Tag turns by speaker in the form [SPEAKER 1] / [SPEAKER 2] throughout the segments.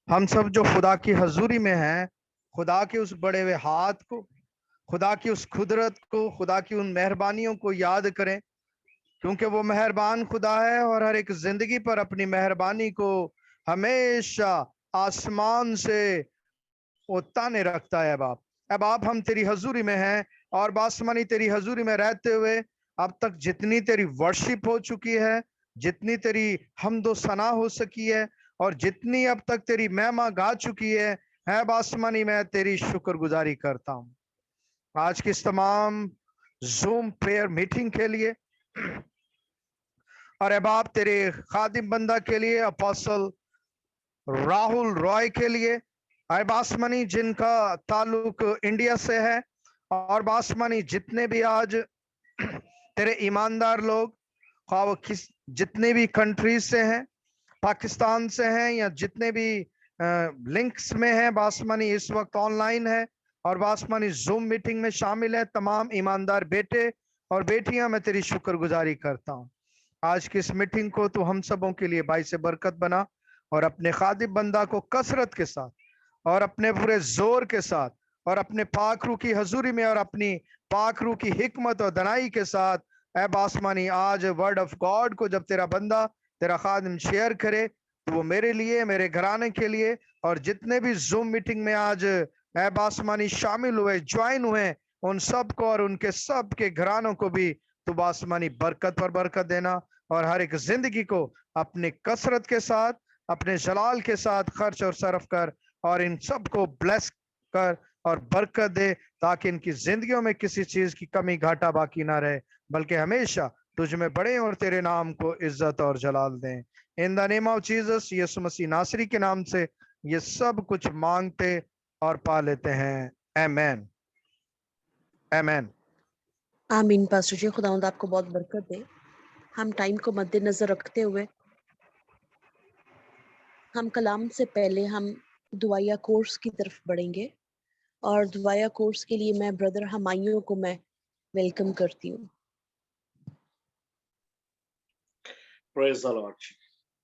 [SPEAKER 1] हम सब जो खुदा की हजूरी में हैं, खुदा के उस बड़े हुए हाथ को, खुदा की उस कुदरत को, खुदा की उन मेहरबानियों को याद करें, क्योंकि वो मेहरबान खुदा है और हर एक जिंदगी पर अपनी मेहरबानी को हमेशा आसमान से वो ताने रखता है। बाप, अब आप हम तेरी हजूरी में हैं और बासमानी तेरी हजूरी में रहते हुए अब तक जितनी तेरी वर्शिप हो चुकी है, जितनी तेरी हमदो सना हो सकी है और जितनी अब तक तेरी महिमा गा चुकी है बासमानी, मैं तेरी शुक्रगुजारी करता हूँ आज की इस तमाम जूम प्रेयर मीटिंग के लिए। और अब आप तेरे खादिम बंदा के लिए, अपोस्टल राहुल रॉय के लिए, और बासमनी जिनका ताल्लुक इंडिया से है, और बासमनी जितने भी आज तेरे ईमानदार लोग, खा वो किस जितने भी कंट्रीज से हैं, पाकिस्तान से हैं या जितने भी लिंक्स में हैं, बासमनी इस वक्त ऑनलाइन है और बासमनी जूम मीटिंग में शामिल है, तमाम ईमानदार बेटे और बेटियां, मैं तेरी शुक्रगुजारी करता हूँ। आज की इस मीटिंग को तू हम सबों के लिए बाई से बरकत बना और अपने खादिम बंदा को कसरत के साथ और अपने पूरे जोर के साथ और अपने पाक रूह की हजूरी में और अपनी पाक रूह की हिकमत और दनाई के साथ ऐ बासमानी आज वर्ड ऑफ गॉड को जब तेरा बंदा तेरा खादिम शेयर करे, तो वो मेरे लिए, मेरे घराने के लिए और जितने भी जूम मीटिंग में आज ऐ बासमानी शामिल हुए, ज्वाइन हुए, उन सब को और उनके सब के घरानों को भी तो बासमानी बरकत पर बरकत देना और हर एक जिंदगी को अपने कसरत के साथ, अपने जलाल के साथ खर्च और सरफ कर और इन सब को ब्लेस कर और बरकत दे, ताकि इनकी जिंदगियों में किसी चीज की कमी घाटा बाकी ना रहे, बल्कि हमेशा तुझ में बड़े और तेरे नाम को इज्जत और जलाल दें। In the name of Jesus, यीशु मसीह नासरी के नाम से ये सब कुछ मांगते और पा लेते हैं। आमीन, आमीन।
[SPEAKER 2] आमीन। पास्टर जी, खुदावंद आपको बहुत बरकत दे। हम टाइम को मद्देनजर रखते हुए हम कलाम से पहले हम दुआया कोर्स की तरफ बढ़ेंगे और दुआया कोर्स के लिए मैं ब्रदर हमायूं को मैं वेलकम करती हूँ।
[SPEAKER 3] Praise the Lord.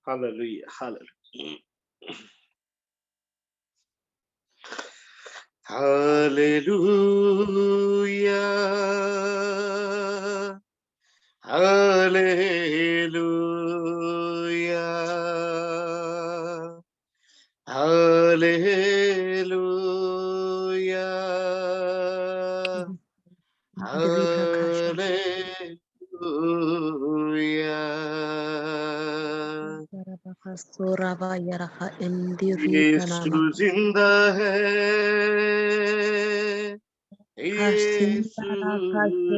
[SPEAKER 3] Hallelujah. Hallelujah. Hallelujah. Hallelujah. Hallelujah. Hallelujah. यीशु जिंदा है, यीशु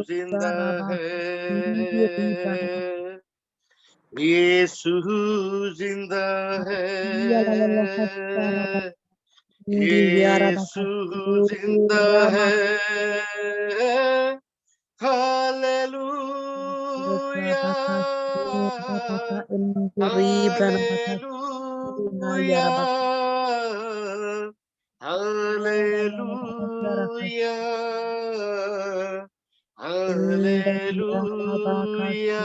[SPEAKER 3] जिंदा है, यीशु जिंदा है, यीशु जिंदा है। Hallelujah, hallelujah, hallelujah, hallelujah.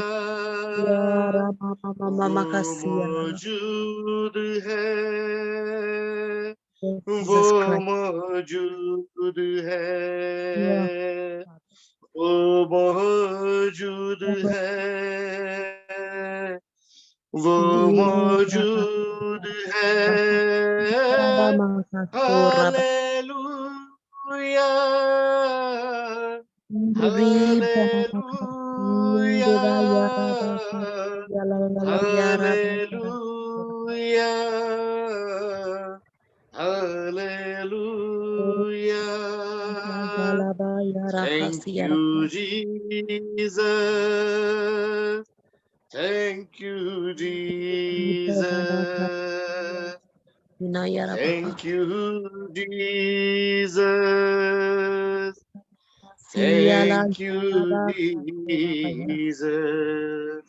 [SPEAKER 3] वो मौजूद है, वो मौजूद है, वो मौजूद है, वो मौजूद है। Hallelujah, hallelujah, hallelujah, hallelujah. Thank you, Jesus. Thank you, Jesus. Thank you, Jesus. Thank you, Jesus.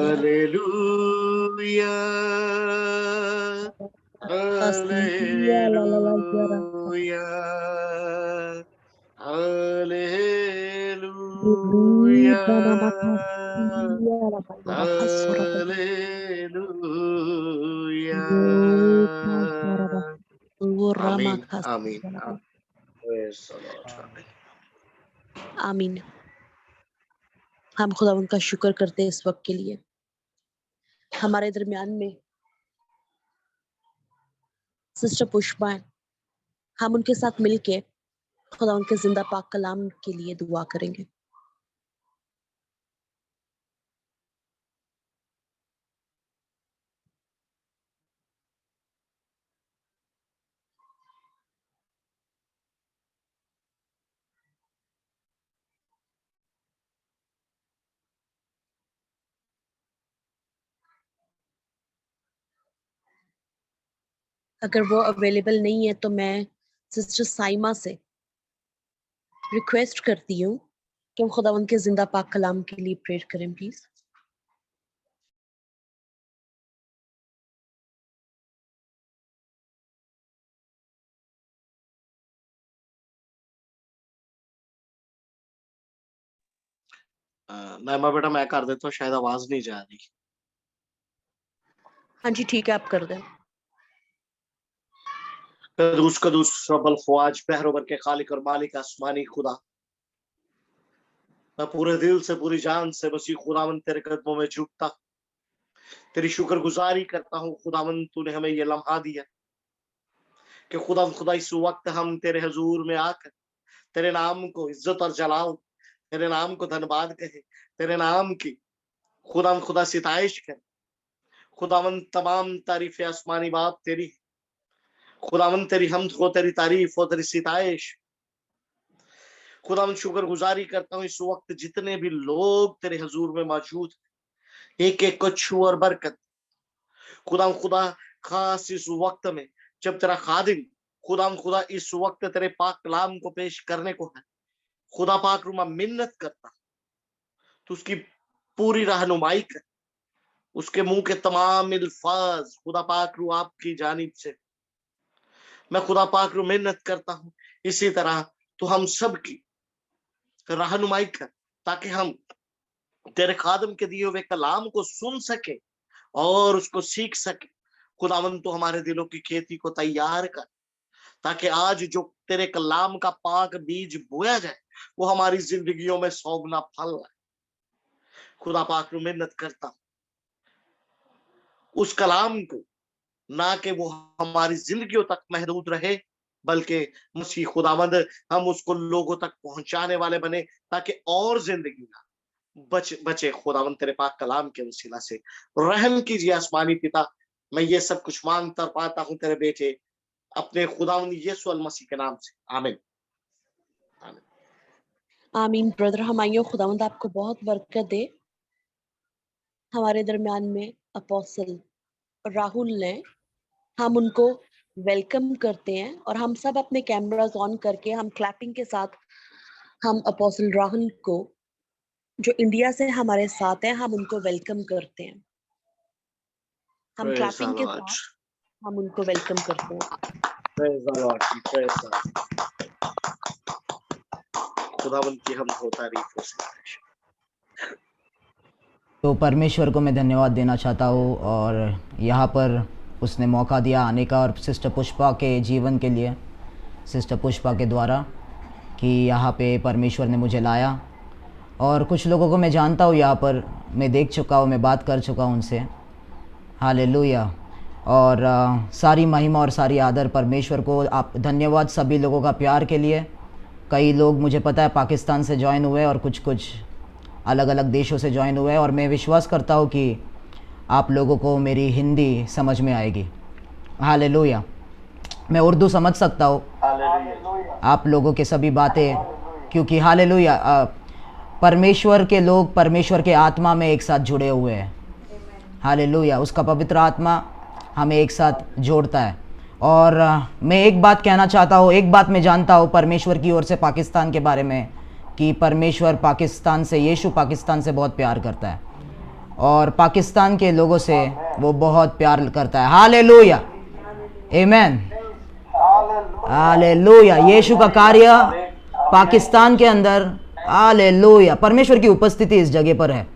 [SPEAKER 3] Hallelujah. Hallelujah. Hallelujah. Hallelujah.
[SPEAKER 2] वो रामा
[SPEAKER 3] Amen.
[SPEAKER 2] खास
[SPEAKER 3] Amen. Praise the Lord. Amen.
[SPEAKER 2] आमीन। हम खुदावंद का शुक्र करते हैं इस वक्त के लिए। हमारे दरमियान में सिस्टर पुष्पा है, हम उनके साथ मिलके खुदावंद के जिंदा पाक कलाम के लिए दुआ करेंगे। अगर वो अवेलेबल नहीं है तो मैं सिस्टर साइमा से रिक्वेस्ट करती हूँ कि हम खुदावंद के जिंदा पाक कलाम के लिए प्रेयर करें प्लीज।
[SPEAKER 3] नैमा बेटा मैं कर देता हूँ, शायद आवाज नहीं जा रही।
[SPEAKER 2] हाँ जी ठीक है, आप कर दें।
[SPEAKER 3] कदूस कदूस रब्बल ख्वाज पहरोवर के खालिक और मालिक आसमानी खुदा, मैं पूरे दिल से पूरी जान से मसीह खुदावन तेरे कदमों में झुकता तेरी शुक्रगुजारी करता हूँ। खुदावन तूने हमें ये लम्हा दिया कि खुदा इस वक्त हम तेरे हजूर में आकर तेरे नाम को इज्जत और जलाल, तेरे नाम को धन्यवाद कहे, तेरे नाम की खुदा सिताइश करे। खुदावन तमाम तारीफ आसमानी बाप तेरी, खुदावन तेरी हमद हो, तेरी तारीफ हो, तेरी सिताइश। खुदावन शुक्रगुजारी करता हूँ इस वक्त जितने भी लोग तेरे हजूर में मौजूद, एक एक को छू और बरकत। खुदा खास इस वक्त में जब तेरा खादिम खुदा इस वक्त तेरे पाक कलाम को पेश करने को है, खुदा पाक रूमा मिन्नत करता तो उसकी पूरी रहनुमाई कर, उसके मुंह के तमाम अल्फाज खुदा पाक रू आपकी जानिब से मैं खुदा पाक रू मिन्नत करता हूँ। इसी तरह तो हम सब की रहनुमाई कर ताकि हम तेरे खादम के दिए हुए कलाम को सुन सके और उसको सीख सके। खुदावन तो हमारे दिलों की खेती को तैयार कर ताकि आज जो तेरे कलाम का पाक बीज बोया जाए वो हमारी जिंदगियों में सौगना फल लाए। खुदा पाक में मिन्नत करता उस कलाम को ना कि वो हमारी जिंदगियों तक महदूद रहे, बल्कि मसीह खुदावंद हम उसको लोगों तक पहुंचाने वाले बने ताकि और जिंदगी ना बचे। खुदावंद तेरे पाक कलाम के वसीला से रहम कीजिए आसमानी पिता। मैं ये सब कुछ मांगता पाता हूँ तेरे बेटे अपने खुदावंद यीशु अल मसीह के नाम से, आमीन।
[SPEAKER 2] आमीन। ब्रदर हमाइयों, खुदावंद आपको बहुत बरकत दे। हमारे दरमियान में अपोस्टल राहुल ने, हम उनको वेलकम करते हैं और हम सब अपने कैमरास ऑन करके हम क्लैपिंग के साथ हम अपोस्टल राहुल को जो इंडिया से हमारे साथ हैं हम उनको वेलकम करते हैं। हम
[SPEAKER 3] Praise the
[SPEAKER 2] क्लैपिंग के
[SPEAKER 3] Lord.
[SPEAKER 2] साथ हम उनको वेलकम करते हैं।
[SPEAKER 3] Praise the Lord. Praise the Lord. खुदावंद की हम हो तारीफ हो सके।
[SPEAKER 4] तो परमेश्वर को मैं धन्यवाद देना चाहता हूँ और यहाँ पर उसने मौका दिया आने का और सिस्टर पुष्पा के जीवन के लिए, सिस्टर पुष्पा के द्वारा कि यहाँ पे परमेश्वर ने मुझे लाया। और कुछ लोगों को मैं जानता हूँ, यहाँ पर मैं देख चुका हूँ, मैं बात कर चुका हूँ उनसे। हालेलुया। और सारी महिमा और सारी आदर परमेश्वर को। आप धन्यवाद सभी लोगों का प्यार के लिए। कई लोग मुझे पता है पाकिस्तान से ज्वाइन हुए और कुछ अलग अलग देशों से ज्वाइन हुए और मैं विश्वास करता हूँ कि आप लोगों को मेरी हिंदी समझ में आएगी। हालेलुया। मैं उर्दू समझ सकता हूँ आप लोगों के सभी बातें, क्योंकि हालेलुया परमेश्वर के लोग परमेश्वर के आत्मा में एक साथ जुड़े हुए हैं। हालेलुया। उसका पवित्र आत्मा हमें एक साथ जोड़ता है। और मैं एक बात कहना चाहता हूँ, एक बात मैं जानता हूँ परमेश्वर की ओर से पाकिस्तान के बारे में कि परमेश्वर पाकिस्तान से, यीशु पाकिस्तान से बहुत प्यार करता है और पाकिस्तान के लोगों से वो बहुत प्यार करता है। हालेलुया, आमीन, हालेलुया। यीशु का कार्य पाकिस्तान के अंदर, हालेलुया, परमेश्वर की उपस्थिति इस जगह पर है।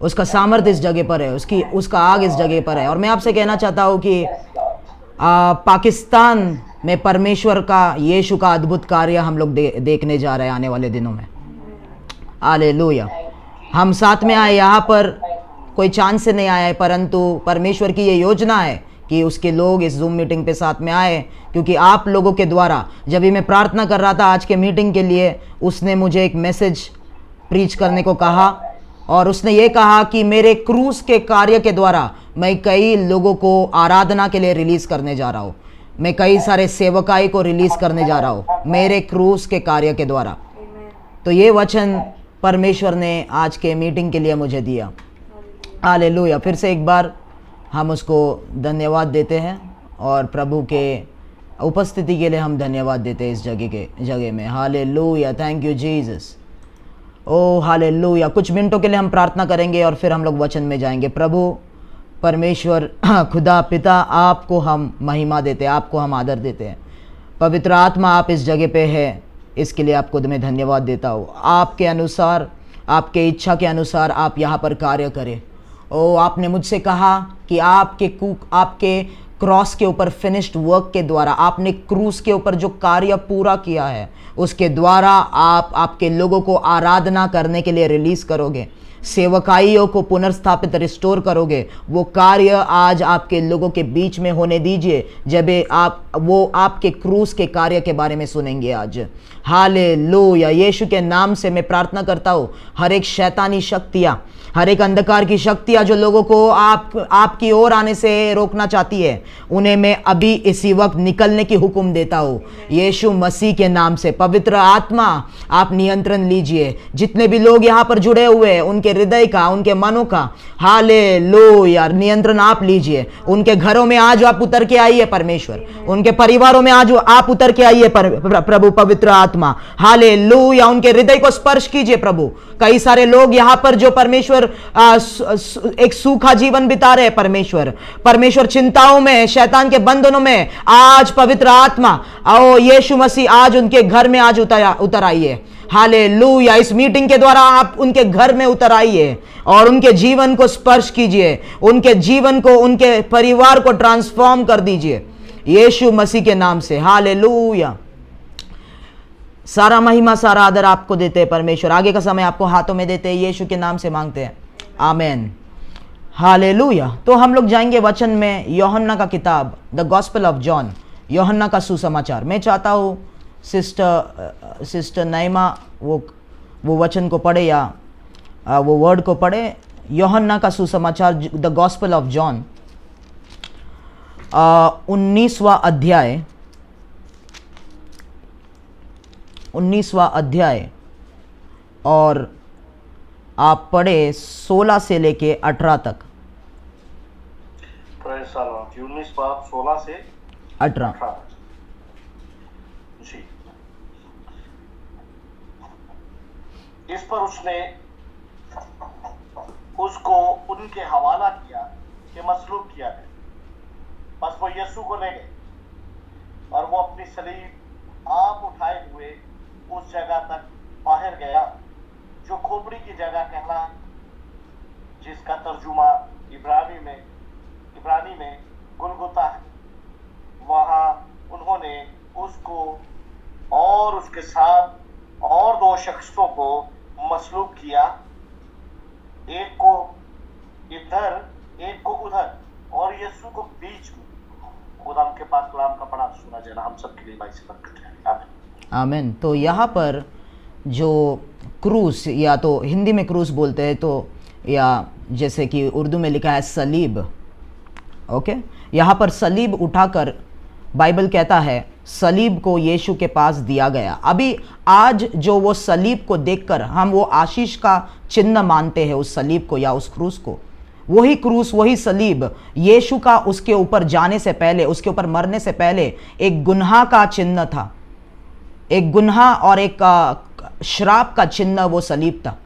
[SPEAKER 4] उसका सामर्थ्य इस जगह पर है, उसका आग इस जगह पर है। और मैं आपसे कहना चाहता हूँ कि पाकिस्तान में परमेश्वर का, यीशु का अद्भुत कार्य हम लोग देखने जा रहे हैं आने वाले दिनों में। हालेलुया। हम साथ में आए, यहाँ पर कोई चांद से नहीं आया है, परंतु परमेश्वर की ये योजना है कि उसके लोग इस जूम मीटिंग पे साथ में आए, क्योंकि आप लोगों के द्वारा, जब भी मैं प्रार्थना कर रहा था आज के मीटिंग के लिए, उसने मुझे एक मैसेज प्रीच करने को कहा और उसने ये कहा कि मेरे क्रूस के कार्य के द्वारा मैं कई लोगों को आराधना के लिए रिलीज करने जा रहा हूँ, मैं कई सारे सेवकाई को रिलीज करने जा रहा हूँ मेरे क्रूस के कार्य के द्वारा। तो ये वचन परमेश्वर ने आज के मीटिंग के लिए मुझे दिया। हालेलुया। फिर से एक बार हम उसको धन्यवाद देते हैं और प्रभु के उपस्थिति के लिए हम धन्यवाद देते हैं इस जगह में। Hallelujah. Thank you Jesus. Oh hallelujah. कुछ मिनटों के लिए हम प्रार्थना करेंगे और फिर हम लोग वचन में जाएंगे। प्रभु परमेश्वर खुदा पिता, आपको हम महिमा देते हैं, आपको हम आदर देते हैं। पवित्र आत्मा आप इस जगह पे है, इसके लिए आपको मैं धन्यवाद देता हूँ। आपके अनुसार, आपके इच्छा के अनुसार आप यहाँ पर कार्य करें। ओ आपने मुझसे कहा कि आपके क्रॉस के ऊपर फिनिश्ड वर्क के द्वारा, आपने क्रूस के ऊपर जो कार्य पूरा किया है उसके द्वारा आप आपके लोगों को आराधना करने के लिए रिलीज करोगे, सेवकाइयों को पुनर्स्थापित रिस्टोर करोगे। वो कार्य आज आपके लोगों के बीच में होने दीजिए, जब वो आपके क्रूस के कार्य के बारे में सुनेंगे आज। हालेलुया। यीशु के नाम से मैं प्रार्थना करता हूँ, हर एक शैतानी शक्तियाँ, हर एक अंधकार की शक्तियाँ जो लोगों को आपकी ओर आने से रोकना चाहती है, उन्हें मैं अभी इसी वक्त निकलने की हुक्म देता हूँ यीशु मसीह के नाम से। पवित्र आत्मा आप नियंत्रण लीजिए। जितने भी लोग यहाँ पर जुड़े हुए हैं, उनके हृदय का, उनके मनों का, हालेलुया, नियंत्रण आप लीजिए। उनके घरों में आज आप उतर के आइए परमेश्वर, उनके परिवारों में आज आप उतर के आइए प्रभु पवित्र आत्मा। हालेलुया। उनके हृदय को स्पर्श कीजिए प्रभु। कई सारे लोग यहाँ पर जो परमेश्वर एक सूखा जीवन बिता रहे हैं, परमेश्वर चिंताओं में, शैतान के बंधनों में, आज पवित्र आत्मा आओ यीशु मसीह आज उनके घर में आज उतर आइए। हालेलुया। इस मीटिंग के द्वारा आप उनके घर में उतर आइए और उनके जीवन को स्पर्श कीजिए, उनके जीवन को, उनके परिवार को ट्रांसफॉर्म कर दीजिए यीशु मसीह के नाम से। हालेलुया। सारा महिमा, सारा आदर आपको देते हैं परमेश्वर। आगे का समय आपको हाथों में देते हैं, यीशु के नाम से मांगते हैं, आमेन। हालेलुया। तो हम लोग जाएंगे वचन में, यूहन्ना का किताब, द गॉस्पेल ऑफ जॉन, यूहन्ना का सुसमाचार। मैं चाहता हूँ सिस्टर नईमा वो वचन को पढ़े या वो वर्ड को पढ़े। यूहन्ना का सुसमाचार, द गॉस्पेल ऑफ जॉन, 19वां अध्याय और आप पढ़े 16 से लेके 18 तक।
[SPEAKER 3] 19 बाब 16 से
[SPEAKER 4] 18
[SPEAKER 3] जी। इस पर उसने उसको उनके हवाला किया कि मसलूब किया है। बस वो यीशु को ले गए और वो अपनी सलीब आप उठाए हुए उस जगह तक बाहर गया जो खोपड़ी की जगह कहला, जिसका तर्जुमा इब्रानी में गुलगुता है। वहां उन्होंने उसको और उसके साथ और 2 शख्सों को मसलूब किया, एक को इधर एक को उधर, और यीशु को बीच में। खुदा के पास कलाम का पढ़ा सुना जाना हम सब के लिए भाई से बरकत है। आमीन।
[SPEAKER 4] आमीन। तो यहाँ पर जो क्रूस, या तो हिंदी में क्रूस बोलते हैं, तो या जैसे कि उर्दू में लिखा है सलीब, ओके। यहाँ पर सलीब उठाकर बाइबल कहता है सलीब को यीशु के पास दिया गया। अभी आज जो वो सलीब को देखकर हम वो आशीष का चिन्ह मानते हैं, उस सलीब को या उस क्रूस को, वही क्रूस, वही सलीब यीशु का उसके ऊपर जाने से पहले, उसके ऊपर मरने से पहले एक गुनाह का चिन्ह था, एक गुनाह और एक श्राप का चिन्ह वो सलीब था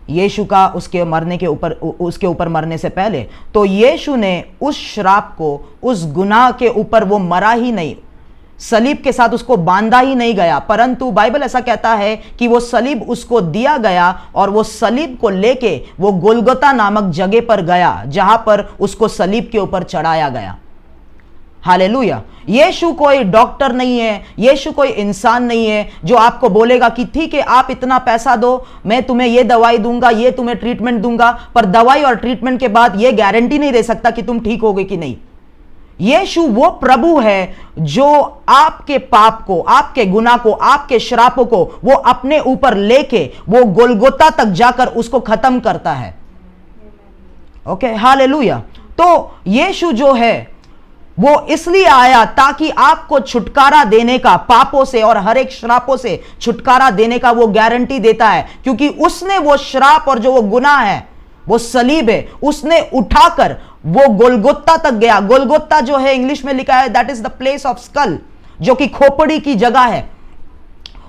[SPEAKER 4] यीशु का उसके ऊपर मरने से पहले। तो यीशु ने उस श्राप को, उस गुनाह के ऊपर वो मरा ही नहीं, सलीब के साथ उसको बांधा ही नहीं गया, परंतु बाइबल ऐसा कहता है कि वो सलीब उसको दिया गया और वो सलीब को लेके वो गोलगोता नामक जगह पर गया, जहां पर उसको सलीब के ऊपर चढ़ाया गया। हालेलुया। यीशु कोई डॉक्टर नहीं है, यीशु कोई इंसान नहीं है जो आपको बोलेगा कि ठीक है आप इतना पैसा दो, मैं तुम्हें ये दवाई दूंगा, ये तुम्हें ट्रीटमेंट दूंगा, पर दवाई और ट्रीटमेंट के बाद ये गारंटी नहीं दे सकता कि तुम ठीक होगे कि नहीं। यीशु वो प्रभु है जो आपके पाप को, आपके गुनाह को, आपके श्रापों को वो अपने ऊपर लेके वो गोलगोता तक जाकर उसको खत्म करता है। Okay, hallelujah. तो यीशु जो है वो इसलिए आया ताकि आपको छुटकारा देने का, पापों से और हर एक श्रापों से छुटकारा देने का वो गारंटी देता है, क्योंकि उसने वो श्राप और जो वो गुनाह है, वो सलीब है, उसने उठाकर वो गोलगोता तक गया। गोलगोता जो है इंग्लिश में लिखा है that is the place of skull, जो कि खोपड़ी की जगह है।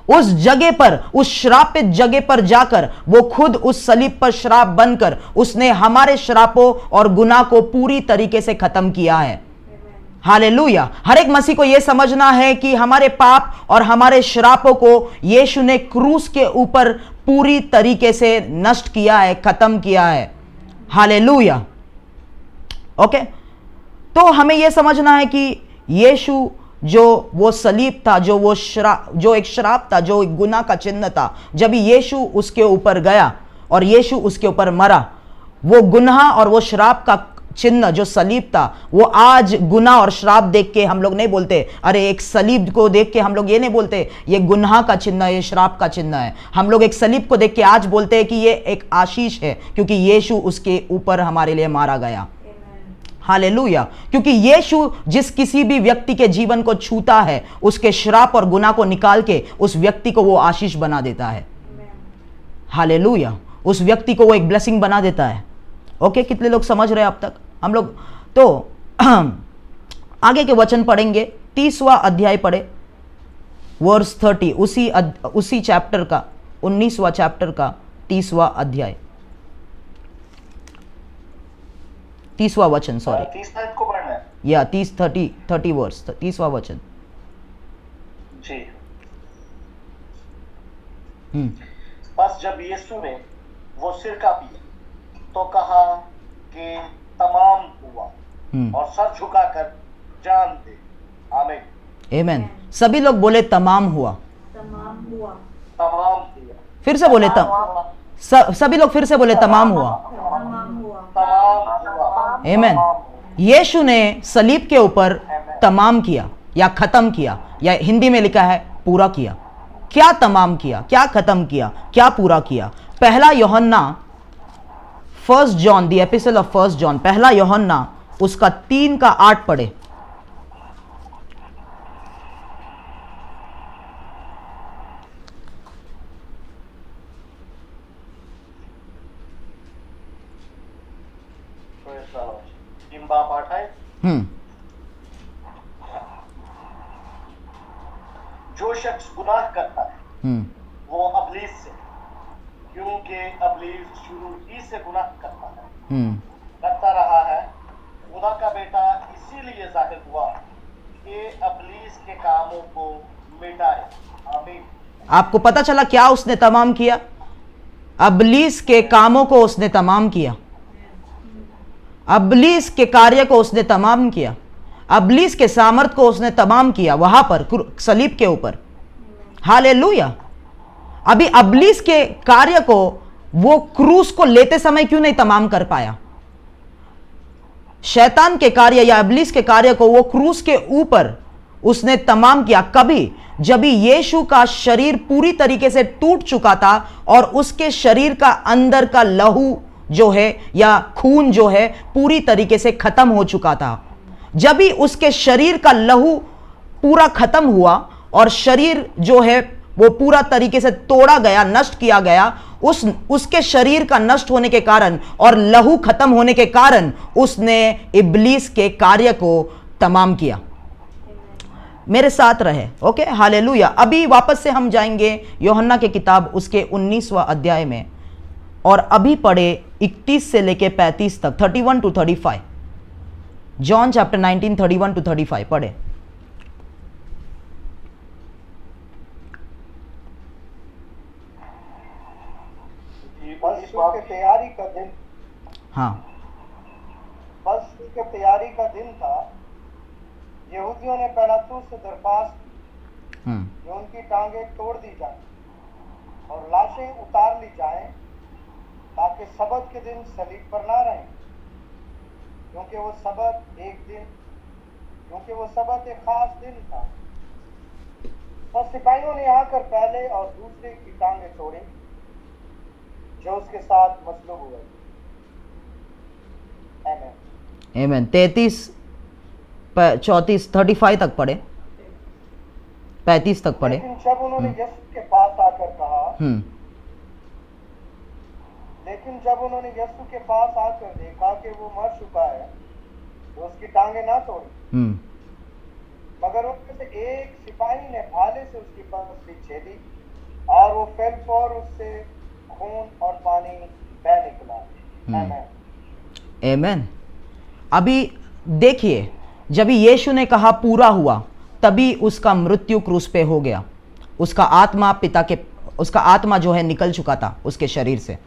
[SPEAKER 4] उस जगह पर, उस श्रापित जगह पर जाकर वो खुद उस सलीब पर श्राप बनकर उसने हमारे श्रापों और गुनाह को पूरी तरीके से खत्म किया है। हालेलुया। हर एक मसीह को यह समझना है कि हमारे पाप और हमारे श्रापों को यीशु ने क्रूस के ऊपर पूरी तरीके से नष्ट किया है, खत्म किया है। हालेलुया। ओके, तो हमें यह समझना है कि यीशु जो वो सलीब था, जो एक श्राप था, जो एक गुनाह का चिन्ह था, जब यीशु उसके ऊपर गया और यीशु उसके ऊपर मरा, वो गुनाह और वो श्राप का चिन्ह जो सलीब था, वो आज गुनाह और श्राप देख के हम लोग नहीं बोलते, अरे एक सलीब को देख के हम लोग ये नहीं बोलते ये गुनाह का चिन्ह है, ये श्राप का चिन्ह है। हम लोग एक सलीब को देख के आज बोलते हैं कि ये एक आशीष है, क्योंकि यीशु उसके ऊपर हमारे लिए मारा गया। हालेलुया। क्योंकि यीशु जिस किसी भी व्यक्ति के जीवन को छूता है, उसके श्राप और गुनाह को निकाल के उस व्यक्ति को वो आशीष बना देता है। हालेलुया। उस व्यक्ति को वो एक ब्लेसिंग बना देता है। ओके, कितने लोग समझ रहे हैं अब तक? हम लोग तो आगे के वचन पढ़ेंगे। 30वां अध्याय पढ़े, वर्स 30, उसी चैप्टर का 19वां चैप्टर का 30वां अध्याय, 30वां वचन, सॉरी
[SPEAKER 3] 30 को पढ़ना है
[SPEAKER 4] या 30 वर्स, 30वां वचन
[SPEAKER 3] जी।
[SPEAKER 5] बस जब यीशु ने वो सिरका पिया तो कहा कि तमाम हुआ, और सर झुकाकर जान दे। आमीन,
[SPEAKER 4] आमीन। सभी लोग बोले तमाम हुआ,
[SPEAKER 5] तमाम हुआ।
[SPEAKER 4] फिर से बोले सभी लोग फिर से बोले तमाम हुआ, आमीन। यीशु ने सलीब के ऊपर तमाम किया या खत्म किया, या हिंदी में लिखा है पूरा किया। क्या तमाम किया, क्या खत्म किया, क्या पूरा किया? पहला यूहन्ना 1 John, the epistle of 1 John, पहला यूहन्ना उसका 3 का 8 पढ़े।
[SPEAKER 5] पाठ है, जो शख्स गुनाह करता है वो अबलीस से, क्योंकि अबलीस शुरू ही से गुनाह करता रहा है। खुदा का बेटा इसीलिए जाहिर हुआ कि अबलीस के कामों को मिटाए। आमीन।
[SPEAKER 4] आपको पता चला क्या उसने तमाम किया? अबलीस के कामों को उसने तमाम किया, अबलीस के कार्य को उसने तमाम किया, अबलीस के सामर्थ को उसने तमाम किया वहां पर सलीब के ऊपर। हालेलुया। अभी अबलीस के कार्य को वो क्रूस को लेते समय क्यों नहीं तमाम कर पाया? शैतान के कार्य या अबलीस के कार्य को वो क्रूस के ऊपर उसने तमाम किया। कभी जब यीशु का शरीर पूरी तरीके से टूट चुका था और उसके शरीर का अंदर का लहू जो है या खून जो है पूरी तरीके से खत्म हो चुका था। जब भी उसके शरीर का लहू पूरा खत्म हुआ और शरीर जो है वो पूरा तरीके से तोड़ा गया, नष्ट किया गया, उसके शरीर का नष्ट होने के कारण और लहू खत्म होने के कारण उसने इब्लीस के कार्य को तमाम किया। मेरे साथ रहे, ओके, हालेलुया। अभी वापस से हम जाएंगे यूहन्ना के किताब उसके 19वां अध्याय में, और अभी पढ़े 31 से लेके 35 तक, 31 to 35। जॉन चैप्टर 19 31 to 35 पढ़े। हाँ
[SPEAKER 5] बस उसके तैयारी का दिन था। यहूदियों ने पिलातुस से दरख्वास्त कि उनकी टांगें तोड़ दी जाए और लाशें उतार ली जाएं ताकि सबत के दिन सलीब पर ना रहें, क्योंकि वो सबत एक खास दिन था। बस सिपाहियों ने आकर पहले और दूसरे की टांगें तोड़ी जो उसके साथ मसलूब हुए। आमीन।
[SPEAKER 4] आमीन। 33 34 35 तक पढ़े, 35 तक पढ़े।
[SPEAKER 5] लेकिन जब उन्होंने यीशु के पास आकर कहा, लेकिन जब उन्होंने यीशु के पास आकर देखा कि वो मर चुका है तो उसकी टांगें ना तोड़ी, मगर उनमें से एक सिपाही ने भाले से उसकी पसली छेदी और वो फौर उससे खून और पानी बह निकला। आमीन।
[SPEAKER 4] आमीन। अभी देखिए, जब यीशु ने कहा पूरा हुआ, तभी उसका मृत्यु क्रूस पे हो गया। उसका आत्मा जो है निकल चुका था उसके शरीर से।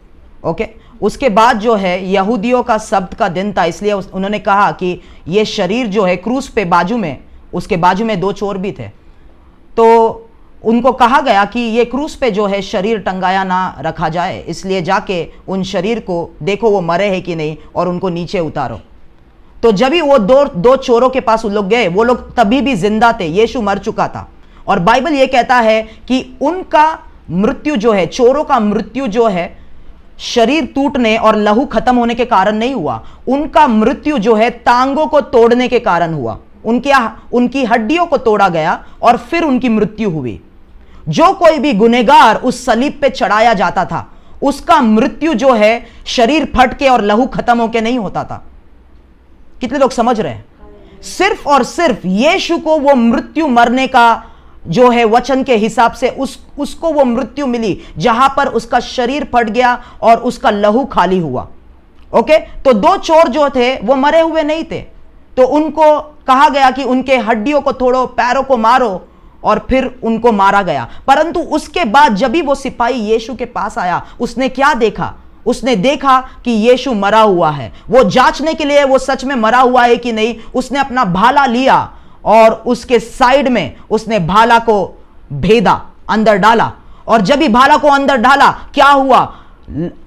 [SPEAKER 4] ओके, उसके बाद जो है यहूदियों का सब्त का दिन था, इसलिए उन्होंने कहा कि ये शरीर जो है क्रूस पे उसके बाजू में 2 चोर भी थे, तो उनको कहा गया कि ये क्रूस पे जो है शरीर टंगाया ना रखा जाए, इसलिए जाके उन शरीर को देखो वो मरे हैं कि नहीं और उनको नीचे उतारो। तो जब भी वो दो चोरों के पास लोग गए, वो लोग तभी भी जिंदा थे, यीशु मर चुका था। और बाइबल ये कहता है कि उनका मृत्यु जो है, चोरों का मृत्यु जो है शरीर टूटने और लहू खत्म होने के कारण नहीं हुआ, उनका मृत्यु जो है टांगों को तोड़ने के कारण हुआ। उनकी हड्डियों को तोड़ा गया और फिर उनकी मृत्यु हुई। जो कोई भी गुनहगार उस सलीब पे चढ़ाया जाता था, उसका मृत्यु जो है शरीर फट के और लहू खत्म होके नहीं होता था। कितने लोग समझ रहे हैं? सिर्फ और सिर्फ यीशु को वो मृत्यु मरने का जो है वचन के हिसाब से उसको वो मृत्यु मिली जहां पर उसका शरीर फट गया और उसका लहू खाली हुआ। ओके, तो 2 चोर जो थे वो मरे हुए नहीं थे, तो उनको कहा गया कि उनके हड्डियों को तोड़ो, पैरों को मारो, और फिर उनको मारा गया। परंतु उसके बाद जब भी वो सिपाही यीशु के पास आया, उसने क्या देखा? उसने देखा कि यीशु मरा हुआ है। वो जांचने के लिए वो सच में मरा हुआ है कि नहीं, उसने अपना भाला लिया और उसके साइड में उसने भाला को भेदा, अंदर डाला, और जब भी भाला को अंदर डाला क्या हुआ?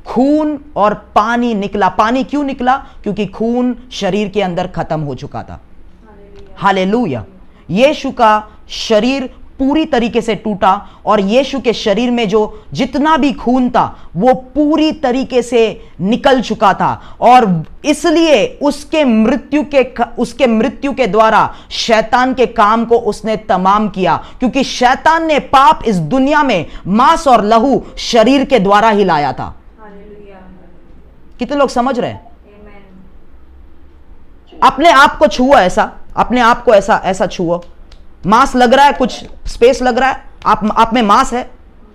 [SPEAKER 4] खून और पानी निकला। पानी क्यों निकला? क्योंकि खून शरीर के अंदर खत्म हो चुका था। हालेलुया। यीशु का शरीर पूरी तरीके से टूटा और यीशु के शरीर में जो जितना भी खून था वो पूरी तरीके से निकल चुका था, और इसलिए उसके मृत्यु के द्वारा शैतान के काम को उसने तमाम किया, क्योंकि शैतान ने पाप इस दुनिया में मांस और लहू शरीर के द्वारा ही लाया था। कितने लोग समझ रहे हैं? अपने आप को छुओ, ऐसा अपने आप को ऐसा छुओ। मांस लग रहा है, कुछ स्पेस लग रहा है, आप में मांस है,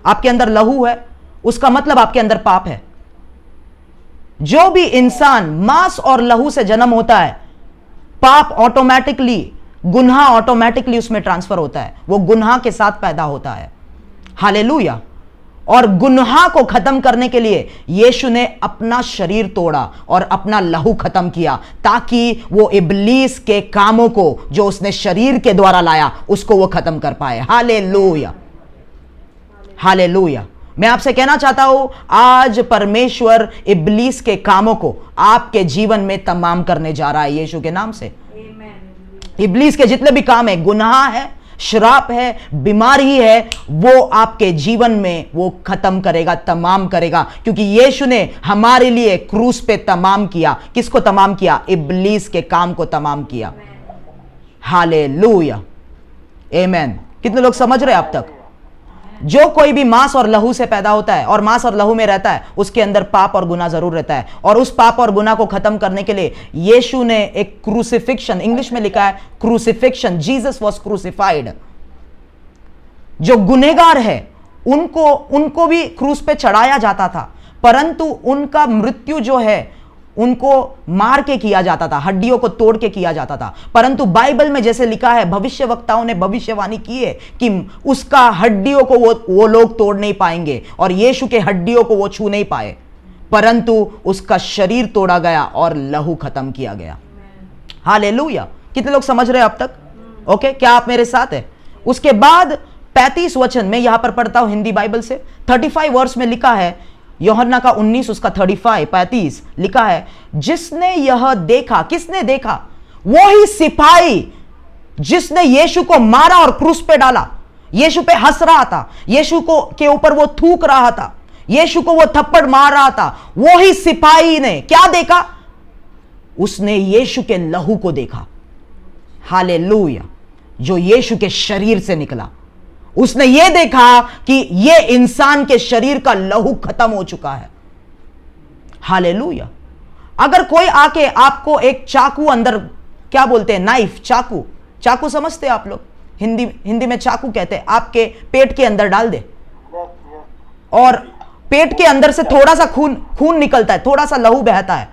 [SPEAKER 4] आपके अंदर लहू है, उसका मतलब आपके अंदर पाप है। जो भी इंसान मांस और लहू से जन्म होता है, पाप ऑटोमेटिकली, गुनाह ऑटोमेटिकली उसमें ट्रांसफर होता है, वो गुनाह के साथ पैदा होता है। हालेलुया। और गुनाह को खत्म करने के लिए यीशु ने अपना शरीर तोड़ा और अपना लहू खत्म किया, ताकि वो इब्लीस के कामों को जो उसने शरीर के द्वारा लाया उसको वो खत्म कर पाए। Hallelujah, hallelujah. मैं आपसे कहना चाहता हूं, आज परमेश्वर इब्लीस के कामों को आपके जीवन में तमाम करने जा रहा है यीशु के नाम से। इब्लीस के जितने भी काम है, गुनाह है, श्राप है, बीमारी है, वो आपके जीवन में वो खत्म करेगा, तमाम करेगा, क्योंकि यीशु ने हमारे लिए क्रूस पे तमाम किया। किसको तमाम किया? इब्लीस के काम को तमाम किया। हालेलुया, आमीन। कितने लोग समझ रहे हैं अब तक? जो कोई भी मांस और लहू से पैदा होता है और मांस और लहू में रहता है, उसके अंदर पाप और गुनाह जरूर रहता है, और उस पाप और गुनाह को खत्म करने के लिए यीशु ने एक क्रूसिफिक्शन, इंग्लिश में लिखा है क्रूसिफिक्शन, जीसस वाज क्रूसिफाइड। जो गुनहगार है उनको भी क्रूस पे चढ़ाया जाता था, परंतु उनका मृत्यु जो है उनको मार के किया जाता था, हड्डियों को तोड़ के किया जाता था। परंतु बाइबल में जैसे लिखा है, भविष्यवक्ताओं ने भविष्यवाणी की है कि उसका हड्डियों को वो लोग तोड़ नहीं पाएंगे और यीशु के हड्डियों को वो छू नहीं पाए। परंतु उसका शरीर तोड़ा गया और लहू खत्म किया गया। हालेलुया। कितने लोग समझ रहे हैं अब तक? ओके, क्या आप मेरे साथ है? उसके बाद 35 वचन में यहां पर पढ़ता हूं हिंदी बाइबल से। 35 वर्ष में लिखा है, यूहन्ना का 19 उसका 35 लिखा है, जिसने यह देखा, किसने देखा? वो ही सिपाही जिसने यीशु को मारा और क्रूस पे डाला, यीशु पे हंस रहा था, यीशु को के ऊपर वो थूक रहा था, यीशु को वो थप्पड़ मार रहा था, वो ही सिपाही ने क्या देखा? उसने यीशु के लहू को देखा। हालेलुया। जो यीशु के शरीर से निकला, उसने ये देखा कि ये इंसान के शरीर का लहू खत्म हो चुका है। हालेलुया। अगर कोई आके आपको एक चाकू, अंदर क्या बोलते हैं, नाइफ, चाकू समझते हैं आप लोग? हिंदी में चाकू कहते हैं, आपके पेट के अंदर डाल दे और पेट के अंदर से थोड़ा सा खून निकलता है, थोड़ा सा लहू बहता है,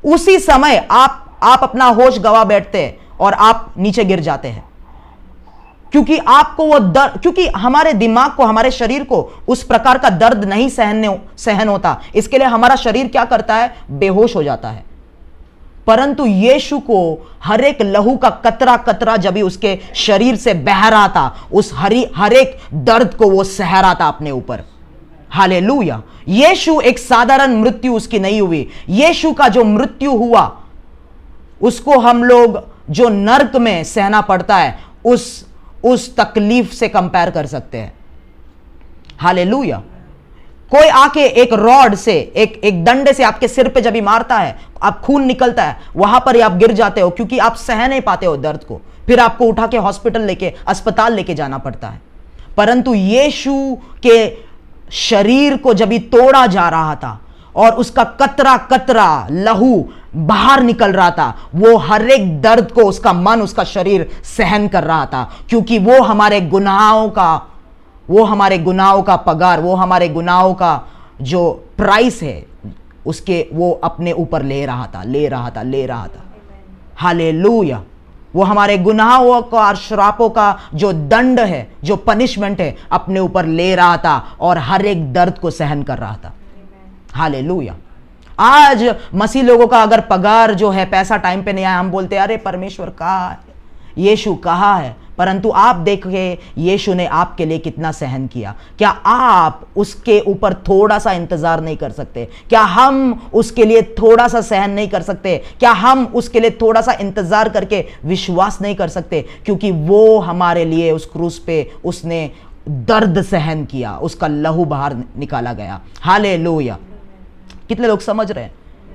[SPEAKER 4] उसी समय आप अपना होश गवा बैठते हैं और आप नीचे गिर जाते हैं, क्योंकि आपको वो दर्द, क्योंकि हमारे दिमाग को, हमारे शरीर को उस प्रकार का दर्द नहीं सहन होता, इसके लिए हमारा शरीर क्या करता है? बेहोश हो जाता है। परंतु यीशु को हर एक लहू का कतरा कतरा जब भी उसके शरीर से बह रहा था, उस हर एक दर्द को वो सह रहा था अपने ऊपर। हालेलुया। यीशु एक साधारण मृत्यु उसकी नहीं हुई। यीशु का जो मृत्यु हुआ उसको हम लोग जो नर्क में सहना पड़ता है, उस तकलीफ से कंपेयर कर सकते हैं। हालेलुया। कोई आके एक रॉड से, एक डंडे से आपके सिर पे जब भी मारता है, आप खून निकलता है, वहां पर ही आप गिर जाते हो, क्योंकि आप सह नहीं पाते हो दर्द को, फिर आपको उठा के अस्पताल लेके जाना पड़ता है। परंतु यीशु के शरीर को जब भी तोड़ा जा रहा था और उसका कतरा कतरा लहू बाहर निकल रहा था, वो हर एक दर्द को उसका मन, उसका शरीर सहन कर रहा था, क्योंकि वो हमारे गुनाहों का पगार, वो हमारे गुनाहों का जो प्राइस है, उसके वो अपने ऊपर ले रहा था। हालेलुया। वो हमारे गुनाहों का और श्रापों का जो दंड है, जो पनिशमेंट है, अपने ऊपर ले रहा था और हर एक दर्द को सहन कर रहा था। हालेलुया। आज मसीह लोगों का अगर पगार जो है, पैसा टाइम पे नहीं आया, हम बोलते हैं अरे परमेश्वर कहाँ है, यीशु कहाँ है? परंतु आप देखिए यीशु ने आपके लिए कितना सहन किया। क्या आप उसके ऊपर थोड़ा सा इंतजार नहीं कर सकते? क्या हम उसके लिए थोड़ा सा सहन नहीं कर सकते? क्या हम उसके लिए थोड़ा सा इंतजार करके विश्वास नहीं कर सकते? क्योंकि वो हमारे लिए उस क्रूस पे उसने दर्द सहन किया, उसका लहू बाहर निकाला गया। हालेलुया। कितने लोग समझ रहे हैं?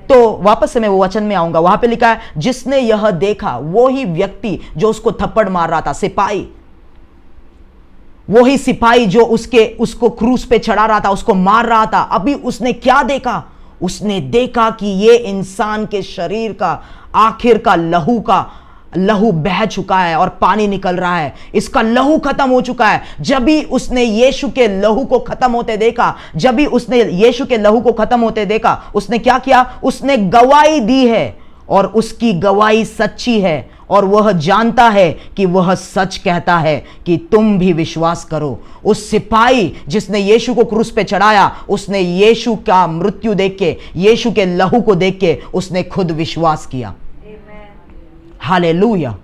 [SPEAKER 4] तो वापस से मैं वो वचन में आऊंगा, वहां पे लिखा है, जिसने यह देखा, वो ही व्यक्ति जो उसको थप्पड़ मार रहा था, सिपाही, वो ही सिपाही जो उसको क्रूस पे चढ़ा रहा था, उसको मार रहा था, अभी उसने क्या देखा? उसने देखा कि ये इंसान के शरीर का आखिर का लहू बह चुका है और पानी निकल रहा है, इसका लहू खत्म हो चुका है। जब भी उसने यीशु के लहू को खत्म होते देखा, उसने क्या किया? उसने गवाही दी है और उसकी गवाही सच्ची है और वह जानता है कि वह सच कहता है कि तुम भी विश्वास करो। उस सिपाही जिसने यीशु को क्रूस पे चढ़ाया, उसने यीशु का मृत्यु देख के, यीशु के लहू को देख के उसने खुद विश्वास किया। हालेलुया।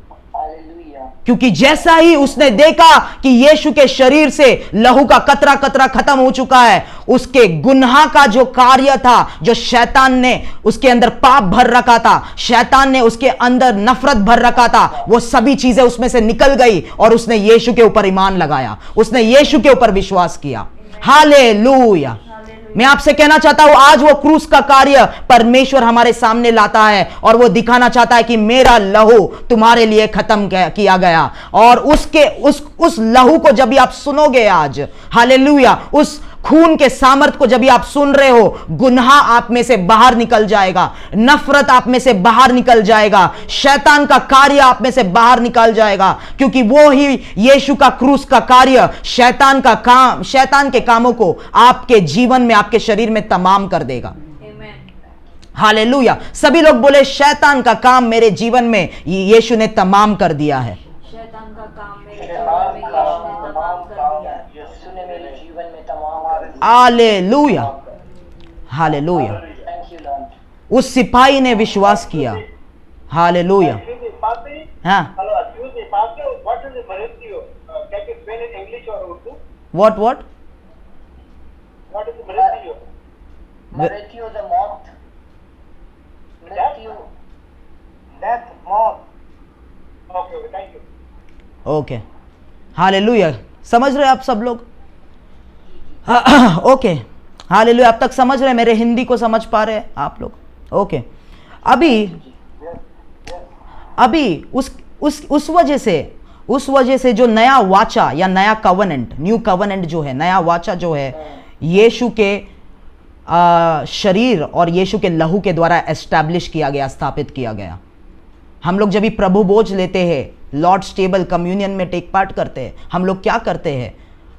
[SPEAKER 4] क्योंकि जैसा ही उसने देखा कि यीशु के शरीर से लहू का कतरा कतरा खत्म हो चुका है, उसके गुनाह का जो कार्य था, जो शैतान ने उसके अंदर पाप भर रखा था, शैतान ने उसके अंदर नफरत भर रखा था, वो सभी चीजें उसमें से निकल गई और उसने यीशु के ऊपर ईमान लगाया, उसने यीशु के ऊपर विश्वास किया। हालेलुया। मैं आपसे कहना चाहता हूं, आज वो क्रूस का कार्य परमेश्वर हमारे सामने लाता है और वो दिखाना चाहता है कि मेरा लहू तुम्हारे लिए खत्म किया गया। और उस लहू को जब भी आप सुनोगे आज, हालेलुया, उस खून के सामर्थ को जब भी आप सुन रहे हो, गुनाह आप में से बाहर निकल जाएगा, नफरत आप में से बाहर निकल जाएगा, शैतान का कार्य आप में से बाहर निकल जाएगा, क्योंकि वो ही यीशु का क्रूस का कार्य शैतान के कामों को आपके जीवन में, आपके शरीर में तमाम कर देगा। हालेलुया। सभी लोग बोले, शैतान का काम मेरे जीवन में यीशु ने तमाम कर दिया है।
[SPEAKER 2] शैतान का काम मेरे जीवन में यीशु ने तमाम कर दिया है।
[SPEAKER 5] यीशु ने मेरे जीवन में तमाम कर दिया।
[SPEAKER 4] हालेलुया। हालेलुया। उस सिपाही ने विश्वास किया। हालेलुया। हाँ, व्हाट
[SPEAKER 5] What is मृत्यु? मृत्यु the मौत, मृत्यु, death, मौत। Okay, thank you।
[SPEAKER 4] Okay, hallelujah. समझ रहे आप सब लोग? Okay, hallelujah. अब तक समझ रहे, मेरे हिंदी को समझ पा रहे हैं आप लोग? ओके, अभी उस वजह से जो नया वाचा या नया कवनेंट, न्यू कवनेंट जो है, नया वाचा जो है, यीशु के शरीर और यीशु के लहू के द्वारा एस्टैब्लिश किया गया, स्थापित किया गया। हम लोग जब भी प्रभु भोज लेते हैं, लॉर्ड्स टेबल कम्युनियन में टेक पार्ट करते हैं, हम लोग क्या करते हैं?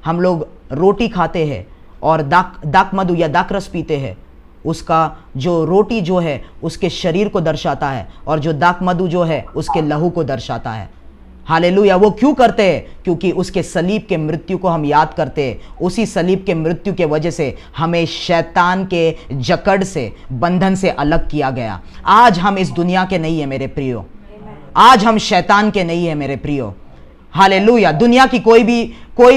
[SPEAKER 4] हम लोग रोटी खाते हैं और दाक मधु या दाक रस पीते हैं। उसका जो रोटी जो है उसके शरीर को दर्शाता है और जो दाक मधु जो है उसके लहू को दर्शाता है। हालेलुया। वो क्यों करते हैं? क्योंकि उसके सलीब के मृत्यु को हम याद करते हैं। उसी सलीब के मृत्यु के वजह से हमें शैतान के जकड़ से, बंधन से अलग किया गया। आज हम इस दुनिया के नहीं है मेरे प्रियो, आज हम शैतान के नहीं है मेरे प्रियो। हालेलुया। दुनिया की कोई